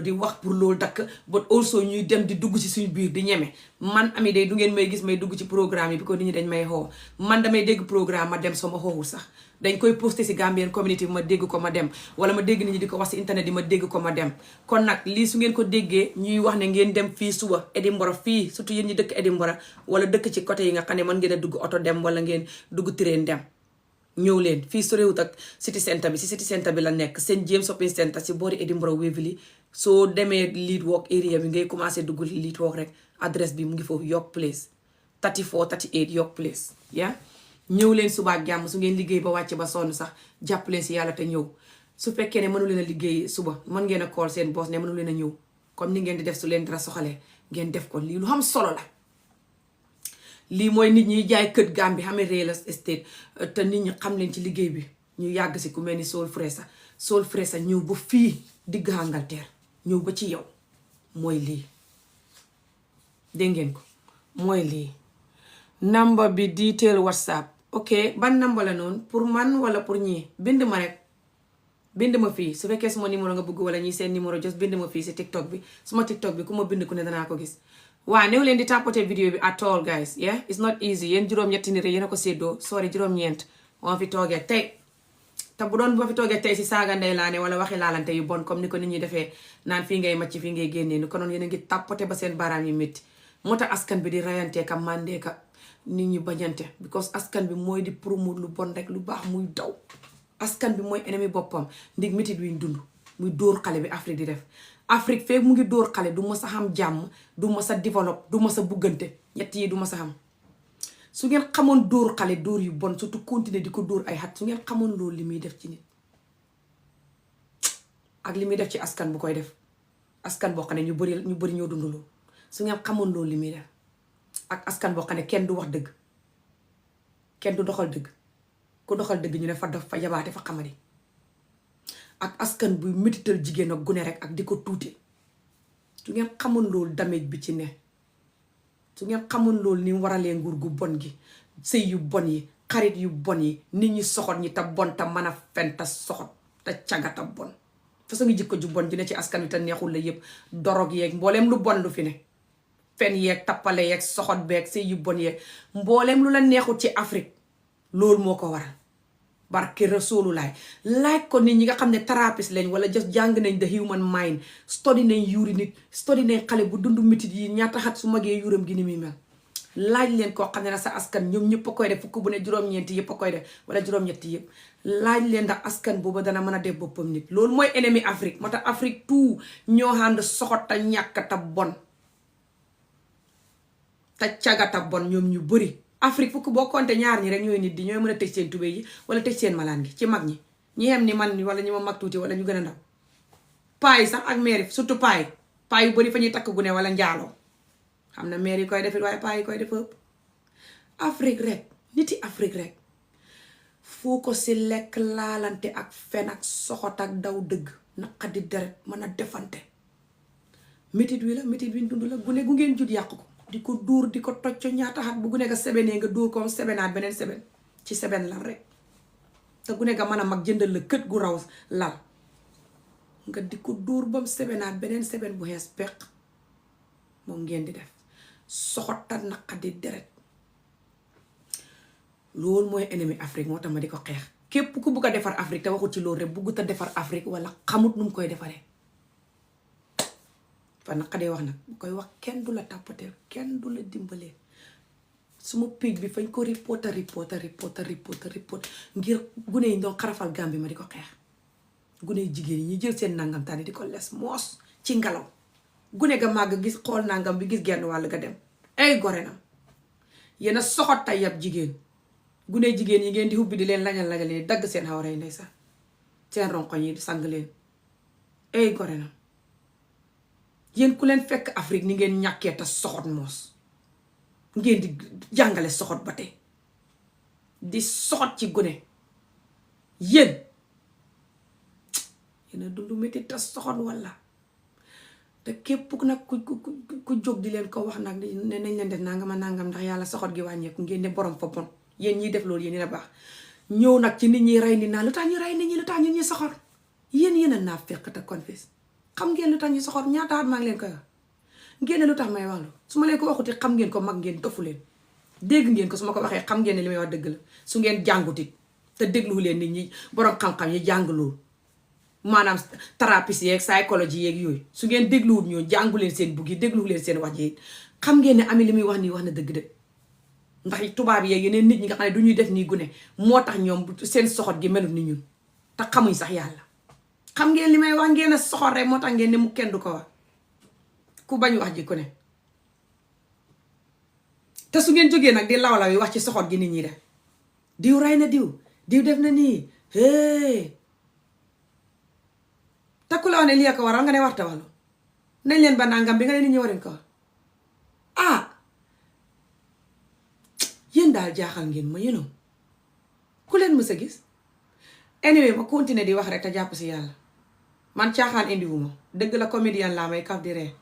di wax pour loolu dakk but also ñuy dem di dugg ci suñu biir di ñeme man Ami day du ngeen may gis may dugg ci programme yi bi ko nit ñi dañ may xoo man damay dégg programme ma dem sama xoowul sax dañ koy posté si Gambian community bi ma dégg ko ma dem wala ma dégg nit ñi di ko wax si internet yi ma dégg ko ma dem kon nag lii su ngeen ko déggee ñuy wax ne ngeen dem fii suba Edinburgh fii surtout yéen ñi dëkk Edinburgh wala dëkk ci côté yi nga xam ne mën ngeen a dugg oto dem wala ngeen dugg train dem ñëw leen fii sorewut ak city centre bi si city centre bi la nekk St James Shopping Centre si boori Edinburgh Waverley soo demee Lead Walk area bi ngay commencé dugg Lead Walk rek adresse bi mu ngi foofu York Place 3438 York Place ñëw leen suba ak jàmm su ngeen liggéey ba wàcc ba sonn sax jàpp leen si yàlla te ñëw su fekkee ne mënu leen a liggéey suba mën ngeen a call seen boss ne mënu leen a ñëw comme ni ngeen di def su leen dara soxalee ngeen def ko lii lu xam solo la lii mooy nit ñi jaay kët Gambie xamee real estate te nit ñi xam leen ci liggéey bi ñu yàgg si ku mel ni Soul Fresa ñëw ba fii digg Angleterre ñëw ba ci yow mooy lii dégg ngeen ko mooy lii number bi detail WhatsApp ok ban number la noonu pour man wala pour ñii bind ma rek bind ma fii su fekkee suma numéro nga bëgg wala ñii seen numéro just bind ma fii si TikTok bi suma TikTok bi ku ma bind ku ne danaa ko gis waa néew leen di tapoter vidéo bi at all guys it's not easy yéen juróom-ñetti nit yéen a ko séddoo sorry juróom-ñeent moo fi toogee tey te bu doon boo fi toogee tey si saaga ndey laa ne wala waxi laalante yu bon comme ni ko nit ñi defee naan fii ngay màcc fii ngay génnee ni ko noonu yéen a ngi tapoter ba seen baaraam yu métti moo tax askan bi di rayantee ka mandee ka nit ñi bañante because askan bi mooy di promote lu bon rek lu baax muy daw askan bi mooy ennemi boppam ndig métit wi ñu dund muy dóor xale bi Afrique di def Afrique feeg mu ngi dóor xale du ma sa xam jàmm du ma sa développe du ma sa buggante ñett yi du ma sa xam su ngeen xamoon dóor xale dóor yu bon surtout continuer di ko dóor ay xat su ngeen xamoon loolu li muy def ci nit ak li muy def ci askan bu koy def askan boo xam ne ñu bëri ñoo dund loolu su ngeen xamoon loolu li muy def ak askan boo xam ne kenn du wax dëgg kenn du doxal dëgg ku doxal dëgg ñu ne fa dof fa yabaate fa xamadi ak askan buy métital jigéen ak gune rek ak di ko tuuti su ngeen xamoon loolu damage bi ci ne su ngeen xamoon loolu ni waralee nguur gu bon gi sëy yu bon yi xarit yu bon yi nit ñi soxot ñi te bon te mën a fen te soxot te caga te bon façon ngi jikko ju bon ji ne ci askan wi te neexul la yëpp dorog yeeg mbooleem lu bon lu fi ne fen yeeg tappale yeeg soxot beeg sëy yu bon yeeg mbooleem lu la neexul ci Afrique loolu moo ko waral barke Rasulullah laaj ko nit ñi nga xam ne therapist lañ wala just jàng nañ the human mind study nañ yuuri nit study nañ xale bu dund métit yi ñaata xat su magee yuuram gi ni muy mel laaj leen koo xam ne na sa askan ñoom ñëpp a koy def fukk bu ne juróom-ñeenti yëpp a koy def wala juróom-ñetti yëpp laaj leen ndax askan boobu dana mën a def boppam nit. loolu mooy ennemi Afrique moo tax Afrique tout ñoo ànd soxot ta ñàkk ta bon te cagata bon ñoom ñu bëri. Afrique fukk boo compté ñaar ñi rek ñooy nit di ñooy mën a tëj seen tubéy yi wala tëj seen malaan gi ci mag ñi ñi xem ni man wala ñu ma mag tuuti wala ñu gën a ndaw. paa yi sax ak mère surtout paa yu bëri fa ñuy takk gune wala njaaloo xam na mère yi koy defit waaye paa yi koy def ëpp. Afrique rek niti Afrique rek foo ko si lekk laalante ak fen ak soxot ak daw dëgg naqadi deret mën a defante. métit wi la métit wi ñu dund la gune gu ngeen jut yàq ko di ko dóor di ko tocco ñaata xat bu gune ga sebenee nga dóor ko sebenaat beneen seben ci seben lal rek te gune ga mën a mag jëndal la kët gu raw lal nga di ko dóor bam sebenaat beneen seben bu xees peq moom ngeen di def soxota naqadi deret. loolu mooy ennemi Afrique moo tax ma di ko xeex. képp ku bugg a defar Afrique te waxut ci loolu rek buggut a defar Afrique wala xamut nu mu koy defaree fa naqadee wax nag bu koy wax kenn du la tàppateel kenn du la dimbalee. suma page bi fañ ko reporter ngir gune yi doon xarafal Gambie ma di ko xeex. gune yi jigéen yi ñu jël seen nangam taani di ko les moos ci ngelaw gune ga màgg gis xool nangam bi gis genn wàll ga dem ay gore na yéen a soxot tay yab jigéen gune jigéen yi ngeen di hubbi di leen lañal leen dagg seen xawra yi ndeysaan seen ronkoñ yi sang leen ay gore na yéen ku leen fekk Afrique ni ngeen ñàkkee te soxot moos ngeen di jàngale soxot ba tey di soxot ci gune yéen a dund métti te soxot walla te képp nag ku jóg di leen ko wax nag ne nañ leen def nangam a nangam ndax yàlla soxot gi wàññeeku ngeen ne borom fa bon yéen ñiy def loolu yéen a baax ñëw nag ci nit ñi rey nit naa lu tax ñu rey nit ñi lu tax ñun ñi soxor yéen a naa fekk te confesse xam ngeen lu tax ñu soxor ñaata at maa ngi leen koy wax ngeen ne lu tax may wax lu su ma leen ko waxuti xam ngeen ko mag ngeen dofu leen dégg ngeen ko su ma ko waxee xam ngeen ne li may wax dëgg la su ngeen jàngutit te dégluwu leen nit ñi borom xam-xam yi jàng loolu maanaam thérapeute yeeg psychologie yeeg yooyu su ngeen dégluwut ñoo jàngu leen seen bugg yi dégluwu leen seen wax ji xam ngeen ne ami li muy wax nii wax na dëgg de ndax tubaab yeeg yeneen nit ñi nga xam ne du ñuy def nii gune moo tax ñoom seen soxot gi melut ni ñun te xamuñ sax yàlla xam ngeen li may wax ngeen a soxor rek moo tax ngeen ne mu kenn du ko wax ku bañ wax ji ku ne te su ngeen jógee nag di lawlaw yi wax ci soxot gi nit ñi def diw rey na diw def na nii te ku la wax ne lii ko waral nga ne war ta wàllu nañ leen ba nangam bi nga ne nit ñi waruñ ko wax yéen daal jaaxal ngeen ma yénoo ku leen mës a gis. anyway ma continuer di wax rek te jàpp si yàlla man caaxaan indiwuma dëgg la comédien laa may kaf di ree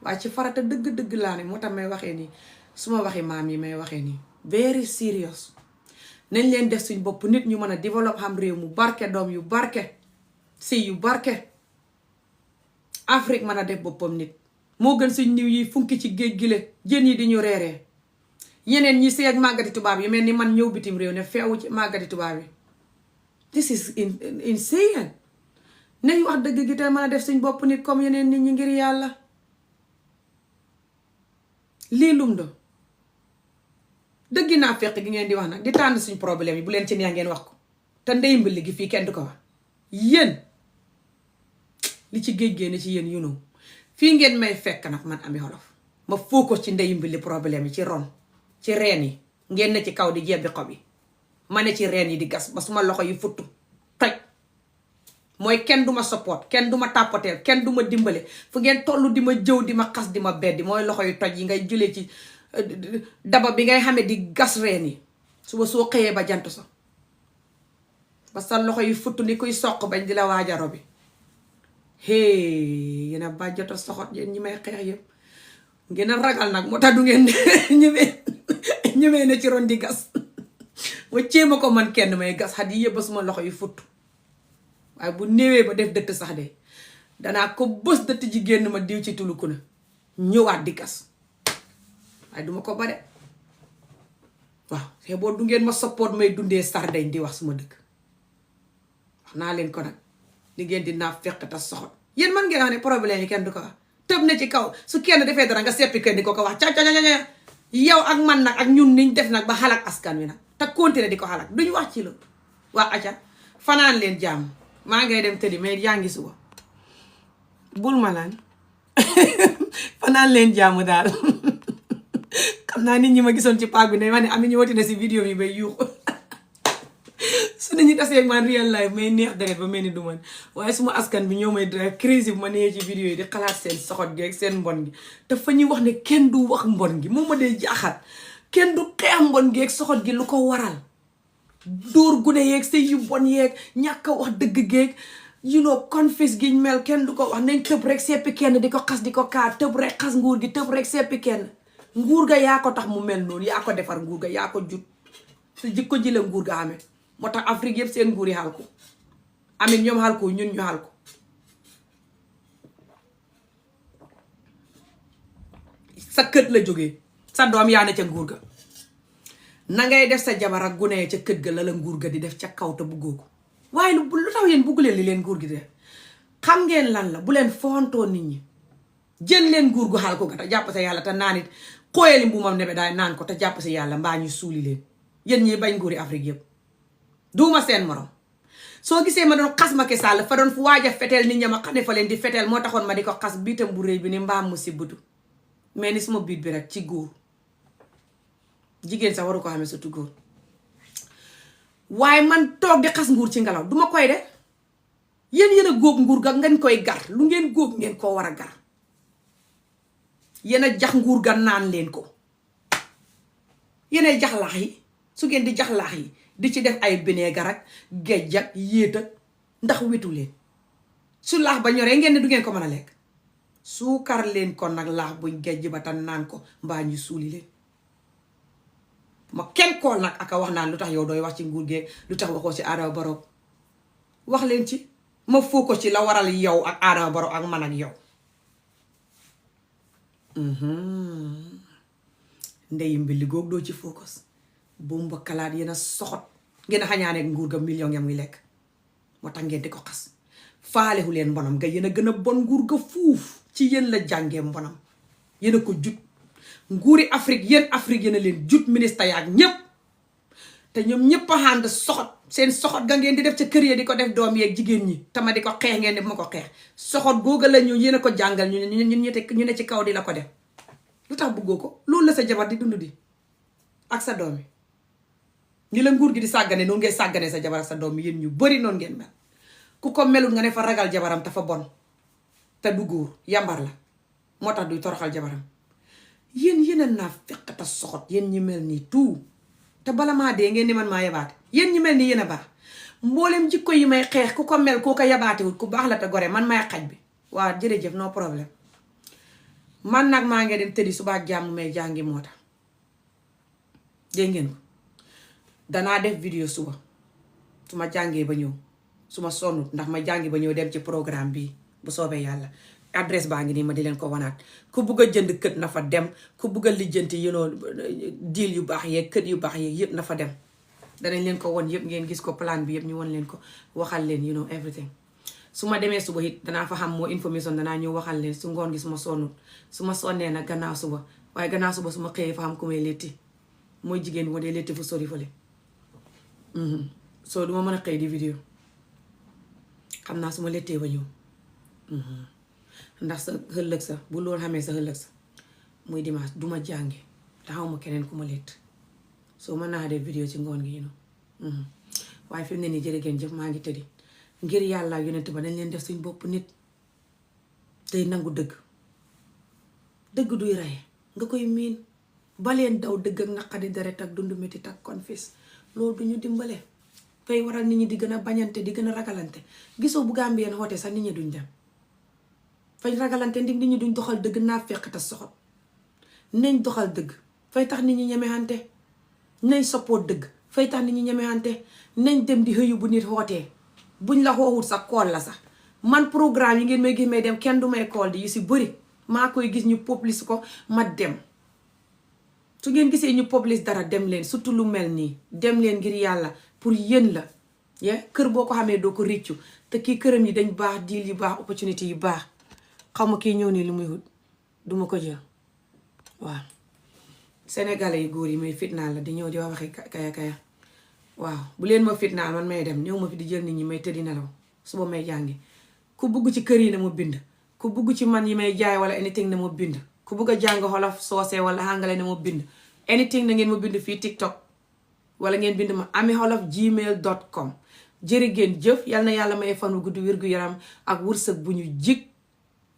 waaye ci farata dëgg laa ne moo tax may waxee nii suma waxi maam yi may waxee nii very serious. nañ leen def suñ bopp nit ñu mën a développe xam réew mu barke doom yu barke sëy yu barke Afrique mën a def boppam nit moo gën suñ niw yi funki ci géej gile jën yi di ñu reeree ñeneen ñi sëy ak màggati tubaab yi mel ni man ñëw bitim réew ne feewu ci màggati tubaab yi. this is insane nañ wax dëgg gi te mën a def suñ bopp nit comme yeneen nit ñi ngir yàlla. lii lum do dëggi naa fekk gi ngeen di wax nag di tànn suñ problème yi bu leen ci neex ngeen wax ko te ndey mbili gi fii kenn du ko wax yéen li ci géej génne ci yéen you fii ngeen may fekk nag man Ami Olof ma focus ci ndey mbili problème yi ci ron ci reen yi ngeen ne ci kaw di jebbi xob yi ma ne ci reen yi di gas ba suma loxo yi futtu toj mooy kenn du ma support kenn du ma tàppateel kenn du ma dimbale fu ngeen toll di ma jëw di ma xas di ma beddi mooy loxo yu toj yi ngay jëlee ci daba bi ngay xamee di gas reen yi suba soo xëyee ba jant so ba sa loxo yu futtu ni kuy soq bañ di la waajaro bi yéen a bàjjata soxot yéen ñi may xeex yëpp ngeen a ragal nag moo tax du ngeen ñemee ne ci ron di gas ma céema ko man kenn may gas xat yi yëpp ba suma loxo yu futtu waaye bu néewee ba def dëtt sax de danaa ko bës dëtt ji génn ma diw ci tuluku na ñëwaat di gas waaye duma ko ba de waaw te boo du ngeen ma support may dundee sardeñ di wax suma dëkk wax naa leen ko nag li ngeen di naa fekk te soxot yéen man ngeen wax ne problème yi kenn du ko wax tëb na ci kaw su kenn defee dara nga seppi kenn di ko wax ca yow ak man nag ak ñun niñ def nag ba xalak askan wi nag te continuer di ko xalak duñ wax ci loolu. waa aca fanaan leen jàmm maa ngay dem tëddi mais yaa ngi suba bul ma lan fanaan leen jàmm daal xam naa nit ñi ma gisoon ci paak bi ne ma ne am na ñu wati na si vidéo yi bay yuuxu su nit ñi tasee man real life may neex deret ba mel ni du man waaye suma askan bi ñoo may drive crazy bu ma nee ci vidéo yi di xalaat seen soxot gi ak seen mbon gi te fa ñuy wax ne kenn du wax mbon gi moom ma dee jaaxal kenn du xeex mbon gi ak soxot gi lu ko waral dóor gune yeeg sëy yu bon yeeg ñàkk a wax dëgg geeg you know confis giñ mel kenn du ko wax nañ tëb rek seppi kenn di ko xas di ko kaar tëb rek xas nguur gi tëb rek seppi kenn nguur ga yaa ko tax mu mel noonu yaa ko defar nguur ga yaa ko jut su jikko ji la nguur ga amee moo tax Afrique yëpp seen nguur yi xal ko amit ñoom xal ko ñun ñu xal ko sa kët la jógee sa doom yaa ne ca nguur ga na ngay def sa jabar ak gune ca kët ga la nguur ga di def ca kaw te buggoo ko waaye lu tax yéen bugg leen li leen nguur gi de xam ngeen lan la bu leen fontoo nit ñi jël leen nguur gu xal ko ga te jàpp sa yàlla te naan it xooyali mbuumam nebe daay naan ko te jàpp sa yàlla mbaa ñu suuli leen yéen ñi bañ nguuri Afrique yëpp duuma seen morom soo gisee ma doon xas Macky Sall fa doon fu waaj a feteel nit ña ma xane fa leen di feteel moo taxoon ma di ko xas biitam bu rëy bi ni mbaam mu si butu mais ni suma biit bi rek ci góor jigéen sax waru ko xamee surtout góor waaye man toog di xas nguur ci ngelaw duma koy de yéen a góob nguur ga ngeen koy gar lu ngeen góob ngeen koo war a gar yéen a jax nguur ga naan leen ko yéen a jax laax yi su ngeen di jax laax yi di ci def ay bineegar ak géej ak yéet ak ndax wetu leen su laax ba ñoree ngeen ne du ngeen ko mën a lekk suukar leen ko nag laax buñ géej ba tan naan ko mbaa ñu suuli leen ma kenn kool nag aka wax naan lu tax yow dooy wax ci nguur gee lu tax waxoo ci Adama Barrow wax leen ci ma foo ko ci la waral yow ak Adama Barrow ak man ak yow ndeyi mbilli goog doo ci focus bu mbakkalaat yéen a soxot ngeen a xañaane nguur ga million ya muy lekk moo tax ngeen di ko xas faalehu leen mbonam nga yéen a gën a bon nguur ga fuuf ci yéen la jàngee mbonam yéen a ko jut nguuri Afrique yéen a leen jut ministre yaak ñépp te ñoom ñépp a ànd soxot seen soxot ga ngeen di def ca kër ya di ko def doom yeeg jigéen ñi tama di ko xeex ngeen def ma ko xeex soxot googa la ñu yéen a ko jàngal ñu ne ci kaw di la ko def lu tax bëggoo ko loolu la sa jabar di dund di ak sa doom yi ni la nguur gi di sàggane noonu ngay sàggane sa jabar ak sa doom yi yéen ñu bari noonu ngeen mel ku ko melul nga ne fa ragal jabaram te fa bon te du góor yambar la moo tax duy toroxal jabaram yéen a naa fekk te soxot yéen ñi mel nii tout te bala maa dee ngeen ni man maa yabaate yéen ñi mel nii yéen a baax mboolem jikko yi may xeex ku ko mel koo ko yabaatewut ku baax la te gore man may xaj bi waaw jërëjëf no problème man nag maa ngi dem tëddi suba ak jàmm may jàngi moo tax dégg ngeen ko danaa def vidéo suba su ma jàngee ba ñëw su ma sonnut ndax ma jàngi ba ñëw dem ci programme bi bu soobee yàlla adresse baa ngi nii ma di leen ko wanaat ku bugg a jënd kët na fa dem ku bugg a lijjanti diil yu baax yeeg kët yu baax yeeg yëpp na fa dem danañ leen ko won yëpp ngeen gis ko plan bi yëpp ñu won leen ko waxal leen everything su ma demee suba it danaa fa xam moo information danaa ñëw waxal leen su ngoon gi su ma sonnut su ma sonnee nag gannaaw suba waaye gannaaw suba su ma xëyee fa xam ku may letti mooy jigéen moo dee letti fu sori fale soo duma mën a xëy di vidéo xam naa su ma lettee ba ñëw ndax sa ëllëg sa bu loolu xamee sa ëllëg sa muy dimanche duma jàngi te xaw ma keneen ku ma lett soo mën naa def vidéo ci ngoon gi waaye fi mu ne nii jërë ngeen jëf maa ngi tëddi ngir yàlla yonent ba dañ leen def suñ bopp nit tey nangu dëgg duy rey nga koy miin baleen daw dëgg ak naqadi deret ak dund métit ak confis loolu duñu dimbale fay waral nit ñi di gën a bañante di gën a ragalante gisoo bu Gambien xoote sax nit ñi duñ dem fañ ragalante ndig nit ñi duñ doxal dëgg naa fekk te soxot nañ doxal dëgg fay tax nit ñi ñemexante nañ soppoo dëgg fay tax nit ñi ñemexante nañ dem di xëyu bu nit xootee buñ la xooxut sax kool la sax man programme yi ngeen may gis may dem kenn du may kool di yu si bëri maa koy gis ñu publish ko ma dem su ngeen gisee ñu publish dara dem leen surtout lu mel nii dem leen ngir yàlla pour yéen la kër boo ko xamee doo ko réccu te kii këram yi dañ baax deal yu baax opportunité yu baax xaw ma kii ñëw nii lu muy wut duma ko jël waaw sénégalais yi góor yi may fitnaal la di ñëw di waxi kaya waaw bu leen ma fitnaal man may dem ñëw ma fi di jël nit ñi may tëddi nelaw suba may jàngi ku bugg ci kër yi na ma bind ku bugg ci man yi may jaay wala anything na ma bind ku bugg a jàng xolof soose wala àngale na ma bind anything na ngeen ma bind fii TikTok wala ngeen bind ma amiholof@gmail.com jërë ngeen jëf yal na yàlla may fan wu gudd wér gu yaram ak wërsëg bu ñu jig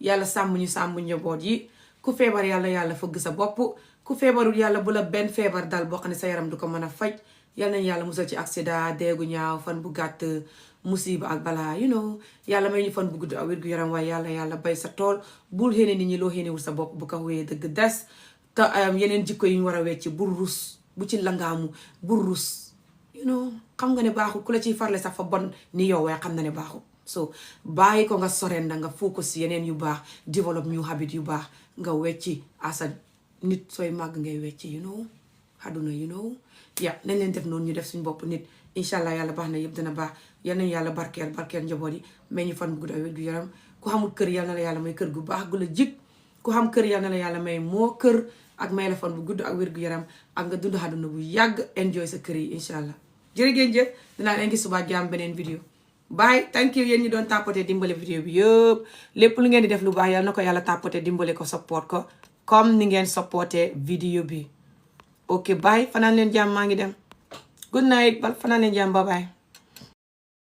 yàlla sàmm ñu sàmm njaboot yi ku feebar yàlla fëgg sa bopp ku feebarul yàlla bu la benn feebar dal boo xam ne sa yaram du ko mën a faj yal nañu yàlla musal ci accident deegu ñaaw fan bu gàtt musiba ak balaa yàlla may ñu fan bu gudd ak wér gu yaram waaye yàlla bay sa tool bul xéene nit ñi loo xéenewul sa bopp bu ko wéyee dëgg des te yeneen jikko yi ñu war a wecc bul rus bu ci langaamu bul rus xam nga ne baaxul ku la ciy farle sax fa bon ni yow waaye xam na ne baaxul so bàyyi ko nga sorenda nga focus yeneen yu baax develop new habit yu baax nga wecci asa nit sooy màgg ngay wecci xaduna nañ leen def noonu ñu def suñu bopp nit incha allah yàlla baax na yëpp dina baax yal nañu yàlla barkeel njaboot yi may ñu fan bu gudd ak wér gu yaram ku xamul kër yal na la yàlla may kër gu baax gu la jig ku xam kër yal na la yàlla may moo kër ak may la fan bu gudd ak wér gu yaram ak nga dund xaduna bu yàgg enjoy sa kër yi incha allah jërë ngeen jëf dinaa leen gis suba jàmm beneen vidéo bye thank you yéen ñi doon tapoter dimbale vidéo bi yëpp lépp lu ngeen di def lu baax yal na ko yàlla tapoter dimbale ko support ko comme ni ngeen supporter vidéo bi ok bye fanaan leen jàmm maa ngi dem good night bal fanaan leen jàmm bye bye